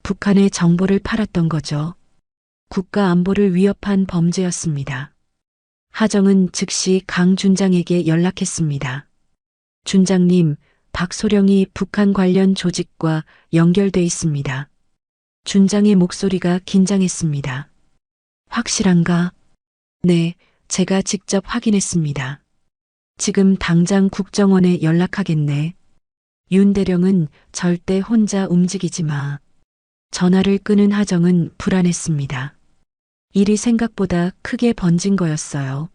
북한의 정보를 팔았던 거죠. 국가 안보를 위협한 범죄였습니다. 하정은 즉시 강 준장에게 연락했습니다. 준장님, 박소령이 북한 관련 조직과 연결돼 있습니다. 준장의 목소리가 긴장했습니다. 확실한가? 네, 제가 직접 확인했습니다. 지금 당장 국정원에 연락하겠네. 윤 대령은 절대 혼자 움직이지 마. 전화를 끄는 하정은 불안했습니다. 일이 생각보다 크게 번진 거였어요.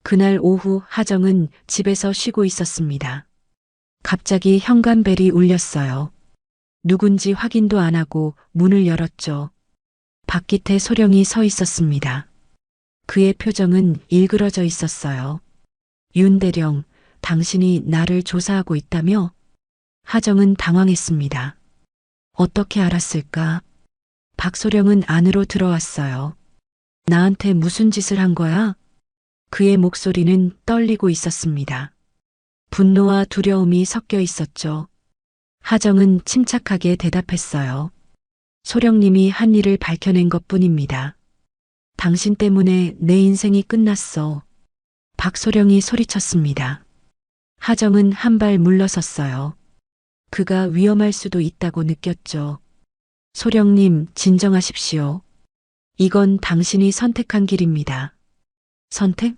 그날 오후 하정은 집에서 쉬고 있었습니다. 갑자기 현관벨이 울렸어요. 누군지 확인도 안 하고 문을 열었죠. 박기태 소령이 서 있었습니다. 그의 표정은 일그러져 있었어요. 윤 대령, 당신이 나를 조사하고 있다며? 하정은 당황했습니다. 어떻게 알았을까? 박소령은 안으로 들어왔어요. 나한테 무슨 짓을 한 거야? 그의 목소리는 떨리고 있었습니다. 분노와 두려움이 섞여 있었죠. 하정은 침착하게 대답했어요. 소령님이 한 일을 밝혀낸 것뿐입니다. 당신 때문에 내 인생이 끝났어. 박소령이 소리쳤습니다. 하정은 한 발 물러섰어요. 그가 위험할 수도 있다고 느꼈죠. 소령님, 진정하십시오. 이건 당신이 선택한 길입니다. 선택?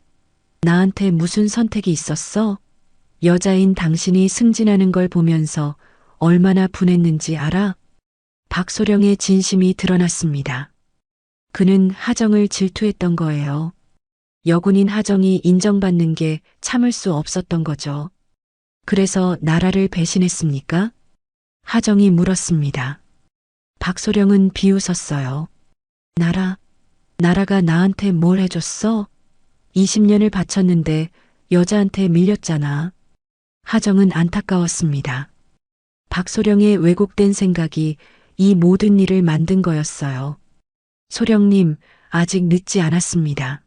나한테 무슨 선택이 있었어? 여자인 당신이 승진하는 걸 보면서 얼마나 분했는지 알아? 박소령의 진심이 드러났습니다. 그는 하정을 질투했던 거예요. 여군인 하정이 인정받는 게 참을 수 없었던 거죠. 그래서 나라를 배신했습니까? 하정이 물었습니다. 박소령은 비웃었어요. 나라가 나한테 뭘 해줬어? 20년을 바쳤는데 여자한테 밀렸잖아. 하정은 안타까웠습니다. 박소령의 왜곡된 생각이 이 모든 일을 만든 거였어요. 소령님, 아직 늦지 않았습니다.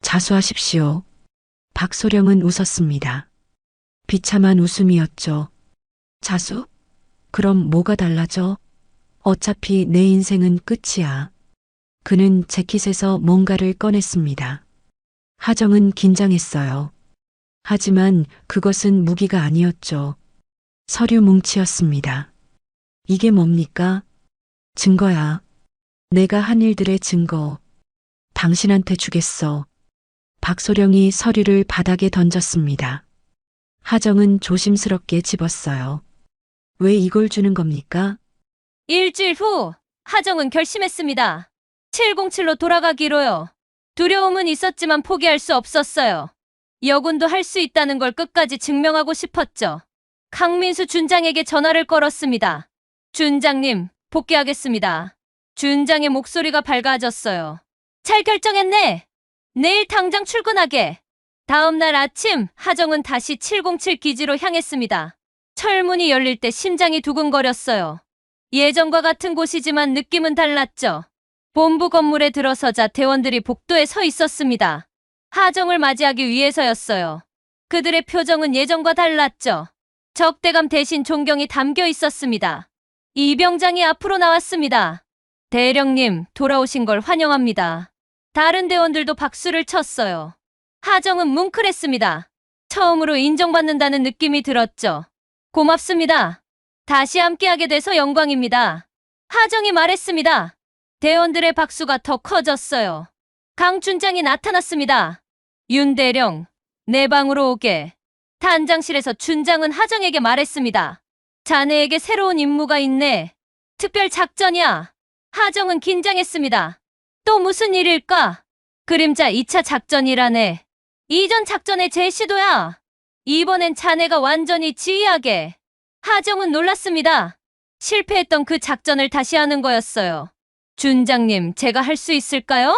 자수하십시오. 박소령은 웃었습니다. 비참한 웃음이었죠. 자수? 그럼 뭐가 달라져? 어차피 내 인생은 끝이야. 그는 재킷에서 뭔가를 꺼냈습니다. 하정은 긴장했어요. 하지만 그것은 무기가 아니었죠. 서류 뭉치였습니다. 이게 뭡니까? 증거야. 내가 한 일들의 증거. 당신한테 주겠어. 박소령이 서류를 바닥에 던졌습니다. 하정은 조심스럽게 집었어요. 왜 이걸 주는 겁니까? 일주일 후 하정은 결심했습니다. 707로 돌아가기로요. 두려움은 있었지만 포기할 수 없었어요. 여군도 할 수 있다는 걸 끝까지 증명하고 싶었죠. 강민수 준장에게 전화를 걸었습니다. 준장님, 복귀하겠습니다. 준장의 목소리가 밝아졌어요. 잘 결정했네. 내일 당장 출근하게. 다음 날 아침 하정은 다시 707 기지로 향했습니다. 철문이 열릴 때 심장이 두근거렸어요. 예전과 같은 곳이지만 느낌은 달랐죠. 본부 건물에 들어서자 대원들이 복도에 서 있었습니다. 하정을 맞이하기 위해서였어요. 그들의 표정은 예전과 달랐죠. 적대감 대신 존경이 담겨 있었습니다. 이병장이 앞으로 나왔습니다. 대령님, 돌아오신 걸 환영합니다. 다른 대원들도 박수를 쳤어요. 하정은 뭉클했습니다. 처음으로 인정받는다는 느낌이 들었죠. 고맙습니다. 다시 함께하게 돼서 영광입니다. 하정이 말했습니다. 대원들의 박수가 더 커졌어요. 강 준장이 나타났습니다. 윤 대령, 내 방으로 오게. 단장실에서 준장은 하정에게 말했습니다. 자네에게 새로운 임무가 있네. 특별 작전이야. 하정은 긴장했습니다. 또 무슨 일일까? 그림자 2차 작전이라네. 이전 작전의 재시도야. 이번엔 자네가 완전히 지휘하게. 하정은 놀랐습니다. 실패했던 그 작전을 다시 하는 거였어요. 준장님, 제가 할 수 있을까요?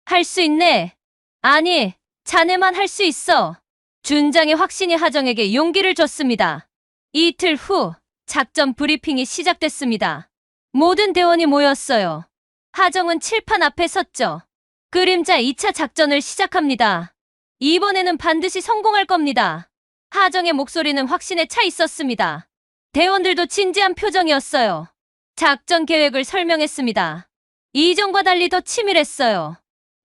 할 수 있네. 아니, 자네만 할 수 있어. 준장의 확신이 하정에게 용기를 줬습니다. 이틀 후 작전 브리핑이 시작됐습니다. 모든 대원이 모였어요. 하정은 칠판 앞에 섰죠. 그림자 2차 작전을 시작합니다. 이번에는 반드시 성공할 겁니다. 하정의 목소리는 확신에 차 있었습니다. 대원들도 진지한 표정이었어요. 작전 계획을 설명했습니다. 이전과 달리 더 치밀했어요.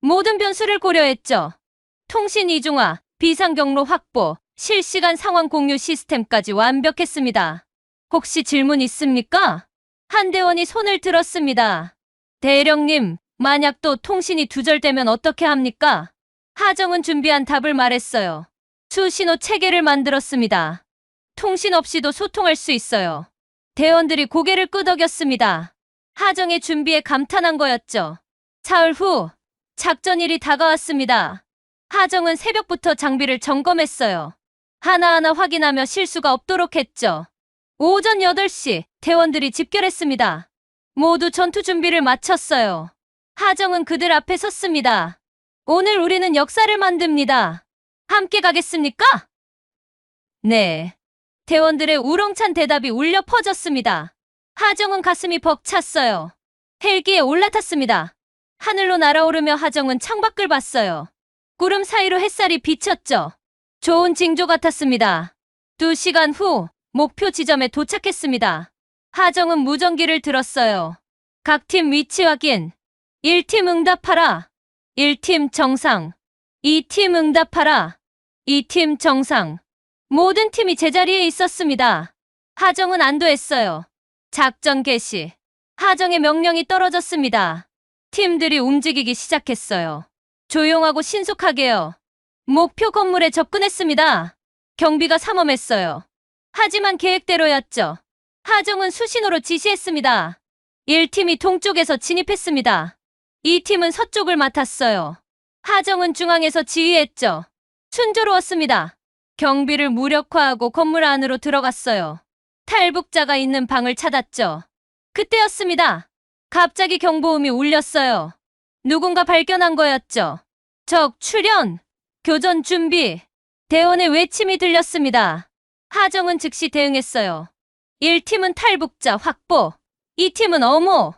모든 변수를 고려했죠. 통신 이중화, 비상경로 확보, 실시간 상황 공유 시스템까지 완벽했습니다. 혹시 질문 있습니까? 한 대원이 손을 들었습니다. 대령님, 만약 또 통신이 두절되면 어떻게 합니까? 하정은 준비한 답을 말했어요. 수신호 체계를 만들었습니다. 통신 없이도 소통할 수 있어요. 대원들이 고개를 끄덕였습니다. 하정의 준비에 감탄한 거였죠. 사흘 후 작전일이 다가왔습니다. 하정은 새벽부터 장비를 점검했어요. 하나하나 확인하며 실수가 없도록 했죠. 오전 8시 대원들이 집결했습니다. 모두 전투 준비를 마쳤어요. 하정은 그들 앞에 섰습니다. 오늘 우리는 역사를 만듭니다. 함께 가겠습니까? 네. 대원들의 우렁찬 대답이 울려 퍼졌습니다. 하정은 가슴이 벅찼어요. 헬기에 올라탔습니다. 하늘로 날아오르며 하정은 창밖을 봤어요. 구름 사이로 햇살이 비쳤죠. 좋은 징조 같았습니다. 2시간 후 목표 지점에 도착했습니다. 하정은 무전기를 들었어요. 각 팀 위치 확인. 1팀 응답하라. 1팀 정상. 2팀 응답하라. 2팀 정상. 모든 팀이 제자리에 있었습니다. 하정은 안도했어요. 작전 개시. 하정의 명령이 떨어졌습니다. 팀들이 움직이기 시작했어요. 조용하고 신속하게요. 목표 건물에 접근했습니다. 경비가 삼엄했어요. 하지만 계획대로였죠. 하정은 수신호로 지시했습니다. 1팀이 동쪽에서 진입했습니다. 2팀은 서쪽을 맡았어요. 하정은 중앙에서 지휘했죠. 순조로웠습니다. 경비를 무력화하고 건물 안으로 들어갔어요. 탈북자가 있는 방을 찾았죠. 그때였습니다. 갑자기 경보음이 울렸어요. 누군가 발견한 거였죠. 적 출현, 교전 준비, 대원의 외침이 들렸습니다. 하정은 즉시 대응했어요. 1팀은 탈북자 확보, 2팀은 엄호.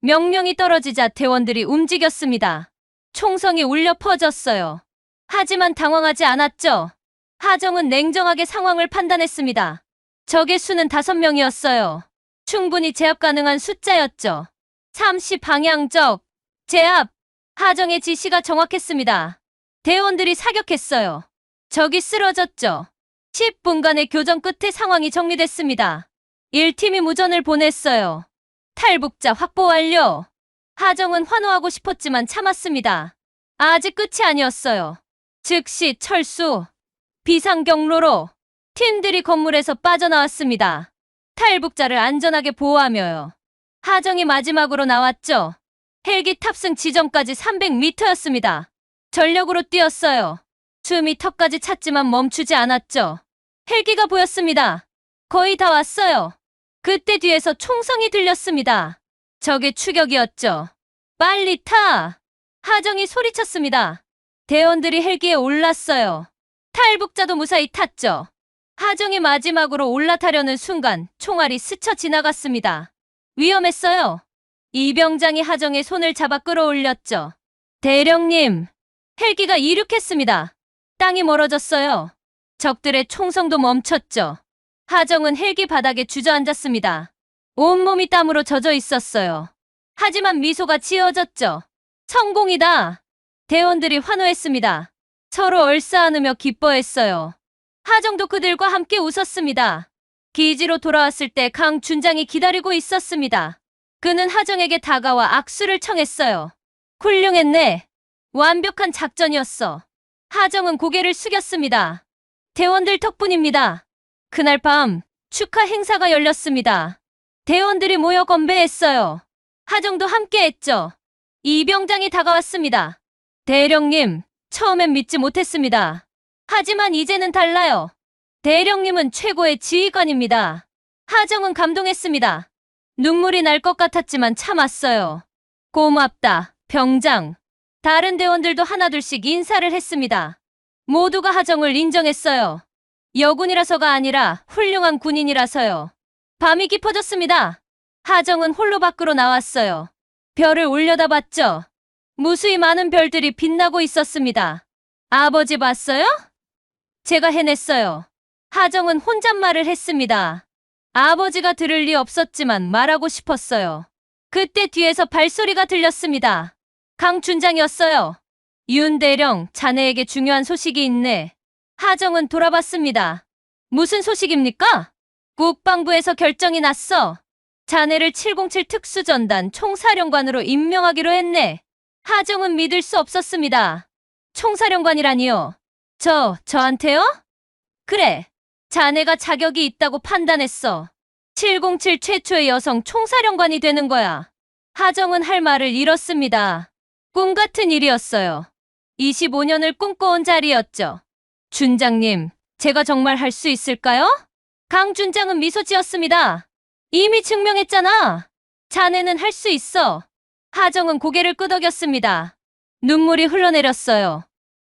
명령이 떨어지자 대원들이 움직였습니다. 총성이 울려 퍼졌어요. 하지만 당황하지 않았죠. 하정은 냉정하게 상황을 판단했습니다. 적의 수는 5명이었어요. 충분히 제압 가능한 숫자였죠. 30방향적 제압. 하정의 지시가 정확했습니다. 대원들이 사격했어요. 적이 쓰러졌죠. 10분간의 교전 끝에 상황이 정리됐습니다. 1팀이 무전을 보냈어요. 탈북자 확보 완료. 하정은 환호하고 싶었지만 참았습니다. 아직 끝이 아니었어요. 즉시 철수. 비상경로로 팀들이 건물에서 빠져나왔습니다. 탈북자를 안전하게 보호하며요. 하정이 마지막으로 나왔죠. 헬기 탑승 지점까지 300m였습니다. 전력으로 뛰었어요. 숨이 턱까지 찼지만 멈추지 않았죠. 헬기가 보였습니다. 거의 다 왔어요. 그때 뒤에서 총성이 들렸습니다. 적의 추격이었죠. 빨리 타! 하정이 소리쳤습니다. 대원들이 헬기에 올랐어요. 탈북자도 무사히 탔죠. 하정이 마지막으로 올라타려는 순간 총알이 스쳐 지나갔습니다. 위험했어요. 이병장이 하정의 손을 잡아 끌어올렸죠. 대령님, 헬기가 이륙했습니다. 땅이 멀어졌어요. 적들의 총성도 멈췄죠. 하정은 헬기 바닥에 주저앉았습니다. 온몸이 땀으로 젖어 있었어요. 하지만 미소가 지어졌죠. 성공이다. 대원들이 환호했습니다. 서로 얼싸안으며 기뻐했어요. 하정도 그들과 함께 웃었습니다. 기지로 돌아왔을 때 강 준장이 기다리고 있었습니다. 그는 하정에게 다가와 악수를 청했어요. 훌륭했네. 완벽한 작전이었어. 하정은 고개를 숙였습니다. 대원들 덕분입니다. 그날 밤 축하 행사가 열렸습니다. 대원들이 모여 건배했어요. 하정도 함께했죠. 이병장이 다가왔습니다. 대령님, 처음엔 믿지 못했습니다. 하지만 이제는 달라요. 대령님은 최고의 지휘관입니다. 하정은 감동했습니다. 눈물이 날 것 같았지만 참았어요. 고맙다, 병장. 다른 대원들도 하나둘씩 인사를 했습니다. 모두가 하정을 인정했어요. 여군이라서가 아니라 훌륭한 군인이라서요. 밤이 깊어졌습니다. 하정은 홀로 밖으로 나왔어요. 별을 올려다봤죠. 무수히 많은 별들이 빛나고 있었습니다. 아버지 봤어요? 제가 해냈어요. 하정은 혼잣말을 했습니다. 아버지가 들을 리 없었지만 말하고 싶었어요. 그때 뒤에서 발소리가 들렸습니다. 강 준장이었어요. 윤 대령, 자네에게 중요한 소식이 있네. 하정은 돌아봤습니다. 무슨 소식입니까? 국방부에서 결정이 났어. 자네를 707 특수전단 총사령관으로 임명하기로 했네. 하정은 믿을 수 없었습니다. 총사령관이라니요? 저한테요? 그래. 자네가 자격이 있다고 판단했어. 707 최초의 여성 총사령관이 되는 거야. 하정은 할 말을 잃었습니다. 꿈 같은 일이었어요. 25년을 꿈꿔온 자리였죠. 준장님, 제가 정말 할 수 있을까요? 강 준장은 미소 지었습니다. 이미 증명했잖아. 자네는 할 수 있어. 하정은 고개를 끄덕였습니다. 눈물이 흘러내렸어요.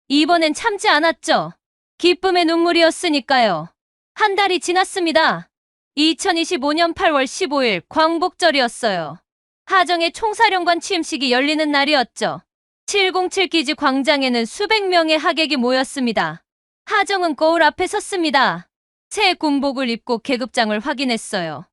이번엔 참지 않았죠. 기쁨의 눈물이었으니까요. 한 달이 지났습니다. 2025년 8월 15일 광복절이었어요. 하정의 총사령관 취임식이 열리는 날이었죠. 707 기지 광장에는 수백 명의 하객이 모였습니다. 하정은 거울 앞에 섰습니다. 새 군복을 입고 계급장을 확인했어요.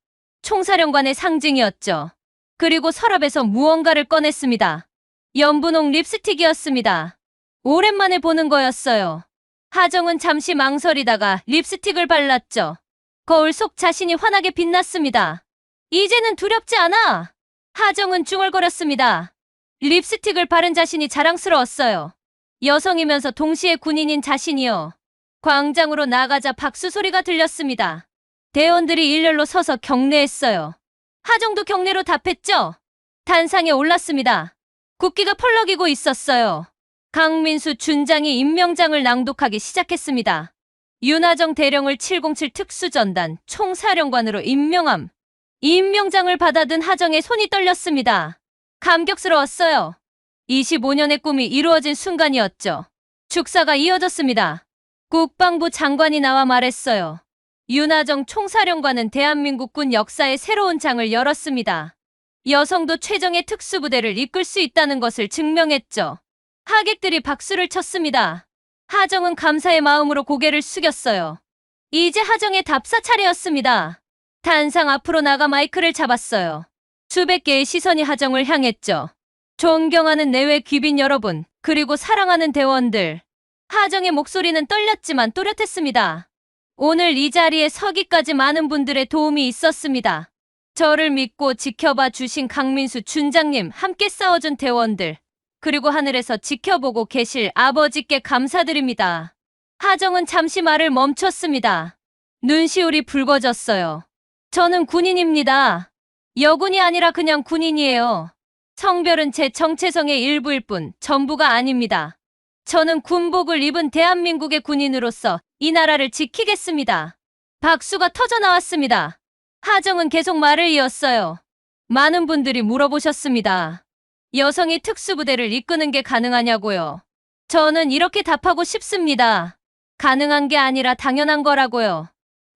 총사령관의 상징이었죠. 그리고 서랍에서 무언가를 꺼냈습니다. 연분홍 립스틱이었습니다. 오랜만에 보는 거였어요. 하정은 잠시 망설이다가 립스틱을 발랐죠. 거울 속 자신이 환하게 빛났습니다. 이제는 두렵지 않아. 하정은 중얼거렸습니다. 립스틱을 바른 자신이 자랑스러웠어요. 여성이면서 동시에 군인인 자신이요. 광장으로 나가자 박수 소리가 들렸습니다. 대원들이 일렬로 서서 경례했어요. 하정도 경례로 답했죠. 단상에 올랐습니다. 국기가 펄럭이고 있었어요. 강민수 준장이 임명장을 낭독하기 시작했습니다. 윤하정 대령을 707 특수전단 총사령관으로 임명함. 임명장을 받아든 하정의 손이 떨렸습니다. 감격스러웠어요. 25년의 꿈이 이루어진 순간이었죠. 축사가 이어졌습니다. 국방부 장관이 나와 말했어요. 윤하정 총사령관은 대한민국군 역사의 새로운 장을 열었습니다. 여성도 최정예 특수부대를 이끌 수 있다는 것을 증명했죠. 하객들이 박수를 쳤습니다. 하정은 감사의 마음으로 고개를 숙였어요. 이제 하정의 답사 차례였습니다. 단상 앞으로 나가 마이크를 잡았어요. 수백 개의 시선이 하정을 향했죠. 존경하는 내외 귀빈 여러분, 그리고 사랑하는 대원들. 하정의 목소리는 떨렸지만 또렷했습니다. 오늘 이 자리에 서기까지 많은 분들의 도움이 있었습니다. 저를 믿고 지켜봐 주신 강민수 준장님, 함께 싸워준 대원들, 그리고 하늘에서 지켜보고 계실 아버지께 감사드립니다. 하정은 잠시 말을 멈췄습니다. 눈시울이 붉어졌어요. 저는 군인입니다. 여군이 아니라 그냥 군인이에요. 성별은 제 정체성의 일부일 뿐 전부가 아닙니다. 저는 군복을 입은 대한민국의 군인으로서 이 나라를 지키겠습니다. 박수가 터져 나왔습니다. 하정은 계속 말을 이었어요. 많은 분들이 물어보셨습니다. 여성이 특수부대를 이끄는 게 가능하냐고요. 저는 이렇게 답하고 싶습니다. 가능한 게 아니라 당연한 거라고요.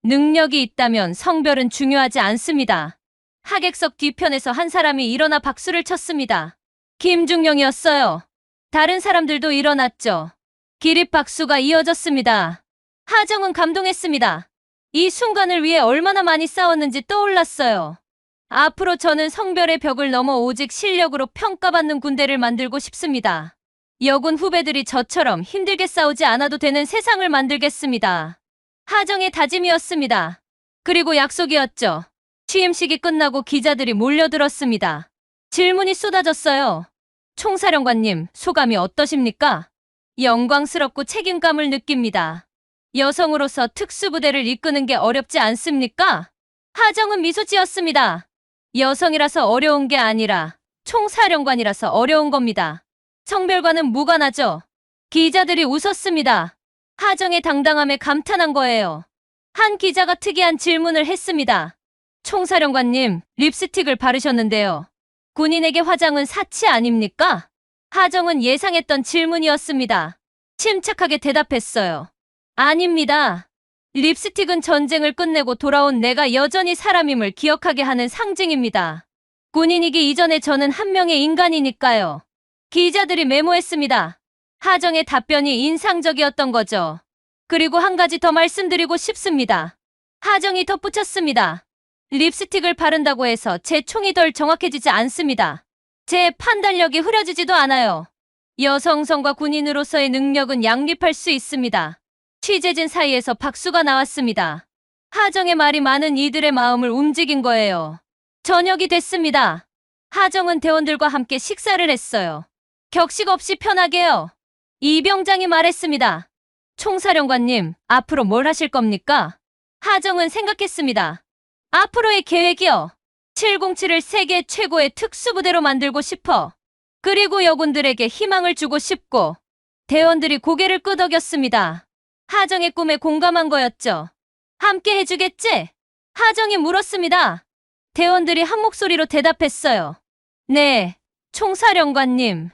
능력이 있다면 성별은 중요하지 않습니다. 하객석 뒤편에서 한 사람이 일어나 박수를 쳤습니다. 김중령이었어요. 다른 사람들도 일어났죠. 기립박수가 이어졌습니다. 하정은 감동했습니다. 이 순간을 위해 얼마나 많이 싸웠는지 떠올랐어요. 앞으로 저는 성별의 벽을 넘어 오직 실력으로 평가받는 군대를 만들고 싶습니다. 여군 후배들이 저처럼 힘들게 싸우지 않아도 되는 세상을 만들겠습니다. 하정의 다짐이었습니다. 그리고 약속이었죠. 취임식이 끝나고 기자들이 몰려들었습니다. 질문이 쏟아졌어요. 총사령관님, 소감이 어떠십니까? 영광스럽고 책임감을 느낍니다. 여성으로서 특수부대를 이끄는 게 어렵지 않습니까? 하정은 미소 지었습니다. 여성이라서 어려운 게 아니라 총사령관이라서 어려운 겁니다. 성별과는 무관하죠. 기자들이 웃었습니다. 하정의 당당함에 감탄한 거예요. 한 기자가 특이한 질문을 했습니다. 총사령관님, 립스틱을 바르셨는데요. 군인에게 화장은 사치 아닙니까? 하정은 예상했던 질문이었습니다. 침착하게 대답했어요. 아닙니다. 립스틱은 전쟁을 끝내고 돌아온 내가 여전히 사람임을 기억하게 하는 상징입니다. 군인이기 이전에 저는 한 명의 인간이니까요. 기자들이 메모했습니다. 하정의 답변이 인상적이었던 거죠. 그리고 한 가지 더 말씀드리고 싶습니다. 하정이 덧붙였습니다. 립스틱을 바른다고 해서 제 총이 덜 정확해지지 않습니다. 제 판단력이 흐려지지도 않아요. 여성성과 군인으로서의 능력은 양립할 수 있습니다. 취재진 사이에서 박수가 나왔습니다. 하정의 말이 많은 이들의 마음을 움직인 거예요. 저녁이 됐습니다. 하정은 대원들과 함께 식사를 했어요. 격식 없이 편하게요. 이병장이 말했습니다. 총사령관님, 앞으로 뭘 하실 겁니까? 하정은 생각했습니다. 앞으로의 계획이요. 707을 세계 최고의 특수부대로 만들고 싶어. 그리고 여군들에게 희망을 주고 싶고. 대원들이 고개를 끄덕였습니다. 하정의 꿈에 공감한 거였죠. 함께 해주겠지? 하정이 물었습니다. 대원들이 한 목소리로 대답했어요. 네, 총사령관님.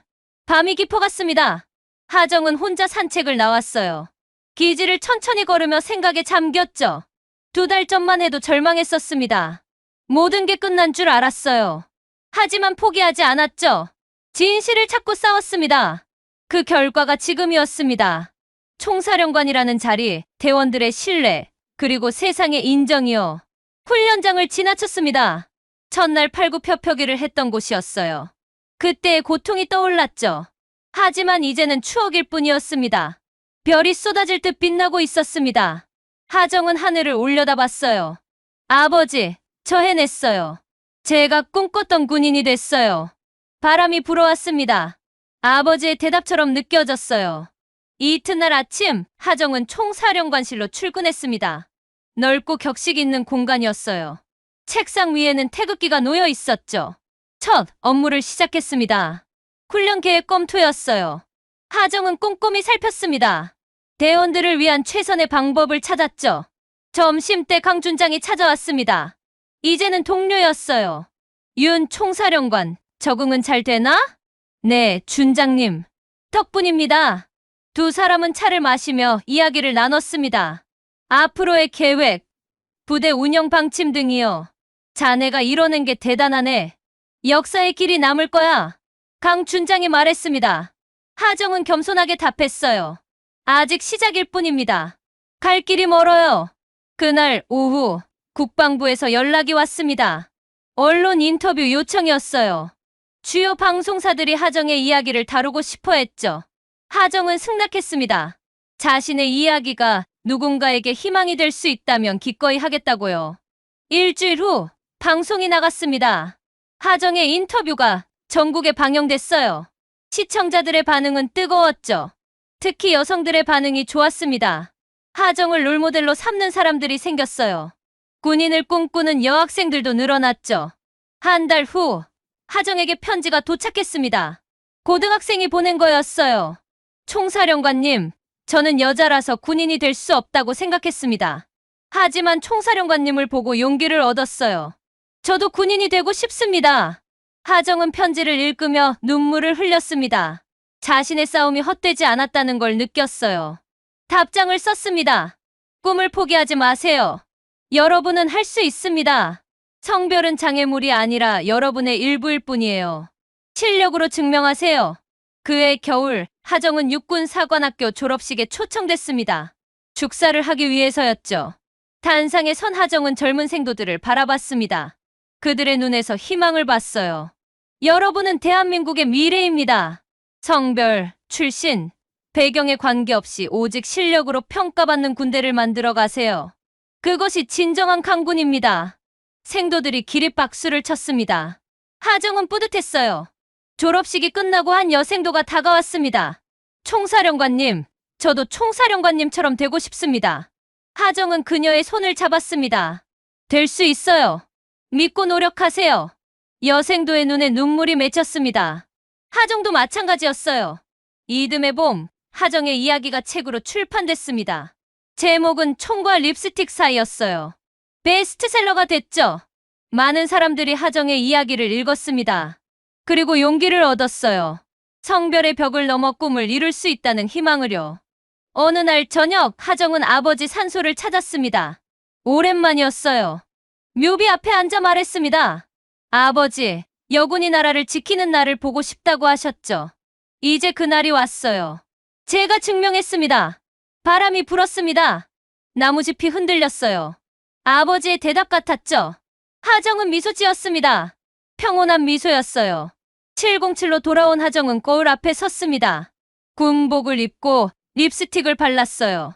밤이 깊어갔습니다. 하정은 혼자 산책을 나왔어요. 기지를 천천히 걸으며 생각에 잠겼죠. 2달 전만 해도 절망했었습니다. 모든 게 끝난 줄 알았어요. 하지만 포기하지 않았죠. 진실을 찾고 싸웠습니다. 그 결과가 지금이었습니다. 총사령관이라는 자리, 대원들의 신뢰, 그리고 세상의 인정이요. 훈련장을 지나쳤습니다. 첫날 팔굽혀펴기를 했던 곳이었어요. 그때의 고통이 떠올랐죠. 하지만 이제는 추억일 뿐이었습니다. 별이 쏟아질 듯 빛나고 있었습니다. 하정은 하늘을 올려다봤어요. 아버지, 저 해냈어요. 제가 꿈꿨던 군인이 됐어요. 바람이 불어왔습니다. 아버지의 대답처럼 느껴졌어요. 이튿날 아침, 하정은 총사령관실로 출근했습니다. 넓고 격식 있는 공간이었어요. 책상 위에는 태극기가 놓여 있었죠. 첫 업무를 시작했습니다. 훈련 계획 검토였어요. 하정은 꼼꼼히 살폈습니다. 대원들을 위한 최선의 방법을 찾았죠. 점심때 강준장이 찾아왔습니다. 이제는 동료였어요. 윤 총사령관, 적응은 잘 되나? 네, 준장님. 덕분입니다. 두 사람은 차를 마시며 이야기를 나눴습니다. 앞으로의 계획, 부대 운영 방침 등이요. 자네가 이뤄낸 게 대단하네. 역사의 길이 남을 거야. 강 준장이 말했습니다. 하정은 겸손하게 답했어요. 아직 시작일 뿐입니다. 갈 길이 멀어요. 그날 오후 국방부에서 연락이 왔습니다. 언론 인터뷰 요청이었어요. 주요 방송사들이 하정의 이야기를 다루고 싶어 했죠. 하정은 승낙했습니다. 자신의 이야기가 누군가에게 희망이 될 수 있다면 기꺼이 하겠다고요. 일주일 후 방송이 나갔습니다. 하정의 인터뷰가 전국에 방영됐어요. 시청자들의 반응은 뜨거웠죠. 특히 여성들의 반응이 좋았습니다. 하정을 롤모델로 삼는 사람들이 생겼어요. 군인을 꿈꾸는 여학생들도 늘어났죠. 한 달 후 하정에게 편지가 도착했습니다. 고등학생이 보낸 거였어요. 총사령관님, 저는 여자라서 군인이 될 수 없다고 생각했습니다. 하지만 총사령관님을 보고 용기를 얻었어요. 저도 군인이 되고 싶습니다. 하정은 편지를 읽으며 눈물을 흘렸습니다. 자신의 싸움이 헛되지 않았다는 걸 느꼈어요. 답장을 썼습니다. 꿈을 포기하지 마세요. 여러분은 할 수 있습니다. 성별은 장애물이 아니라 여러분의 일부일 뿐이에요. 실력으로 증명하세요. 그해 겨울, 하정은 육군사관학교 졸업식에 초청됐습니다. 축사를 하기 위해서였죠. 단상에 선 하정은 젊은 생도들을 바라봤습니다. 그들의 눈에서 희망을 봤어요. 여러분은 대한민국의 미래입니다. 성별, 출신, 배경에 관계없이 오직 실력으로 평가받는 군대를 만들어 가세요. 그것이 진정한 강군입니다. 생도들이 기립박수를 쳤습니다. 하정은 뿌듯했어요. 졸업식이 끝나고 한 여생도가 다가왔습니다. 총사령관님, 저도 총사령관님처럼 되고 싶습니다. 하정은 그녀의 손을 잡았습니다. 될 수 있어요. 믿고 노력하세요. 여생도의 눈에 눈물이 맺혔습니다. 하정도 마찬가지였어요. 이듬해 봄, 하정의 이야기가 책으로 출판됐습니다. 제목은 총과 립스틱 사이였어요. 베스트셀러가 됐죠. 많은 사람들이 하정의 이야기를 읽었습니다. 그리고 용기를 얻었어요. 성별의 벽을 넘어 꿈을 이룰 수 있다는 희망을요. 어느 날 저녁, 하정은 아버지 산소를 찾았습니다. 오랜만이었어요. 묘비 앞에 앉아 말했습니다. 아버지, 여군이 나라를 지키는 날을 보고 싶다고 하셨죠. 이제 그날이 왔어요. 제가 증명했습니다. 바람이 불었습니다. 나무짚이 흔들렸어요. 아버지의 대답 같았죠. 하정은 미소 지었습니다. 평온한 미소였어요. 707로 돌아온 하정은 거울 앞에 섰습니다. 군복을 입고 립스틱을 발랐어요.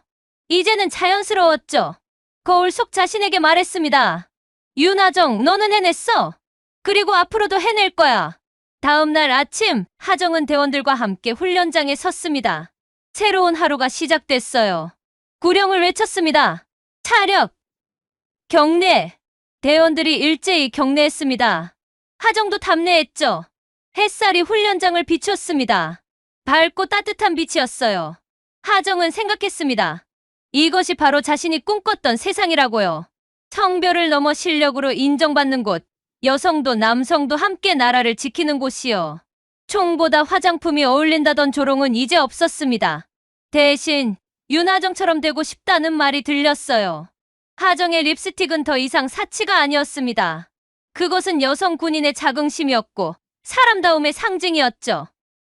이제는 자연스러웠죠. 거울 속 자신에게 말했습니다. 윤하정, 너는 해냈어. 그리고 앞으로도 해낼 거야. 다음 날 아침, 하정은 대원들과 함께 훈련장에 섰습니다. 새로운 하루가 시작됐어요. 구령을 외쳤습니다. 차렷! 경례! 대원들이 일제히 경례했습니다. 하정도 답례했죠. 햇살이 훈련장을 비췄습니다. 밝고 따뜻한 빛이었어요. 하정은 생각했습니다. 이것이 바로 자신이 꿈꿨던 세상이라고요. 성별을 넘어 실력으로 인정받는 곳, 여성도 남성도 함께 나라를 지키는 곳이요. 총보다 화장품이 어울린다던 조롱은 이제 없었습니다. 대신 윤하정처럼 되고 싶다는 말이 들렸어요. 하정의 립스틱은 더 이상 사치가 아니었습니다. 그것은 여성 군인의 자긍심이었고 사람다움의 상징이었죠.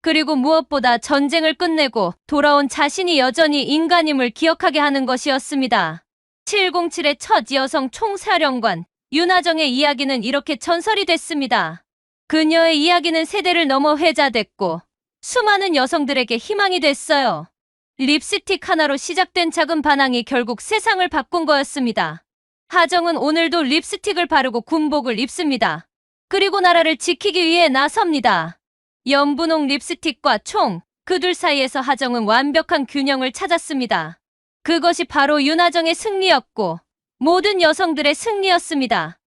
그리고 무엇보다 전쟁을 끝내고 돌아온 자신이 여전히 인간임을 기억하게 하는 것이었습니다. 707의 첫 여성 총사령관 윤하정의 이야기는 이렇게 전설이 됐습니다. 그녀의 이야기는 세대를 넘어 회자됐고 수많은 여성들에게 희망이 됐어요. 립스틱 하나로 시작된 작은 반항이 결국 세상을 바꾼 거였습니다. 하정은 오늘도 립스틱을 바르고 군복을 입습니다. 그리고 나라를 지키기 위해 나섭니다. 연분홍 립스틱과 총, 그 둘 사이에서 하정은 완벽한 균형을 찾았습니다. 그것이 바로 윤하정의 승리였고 모든 여성들의 승리였습니다.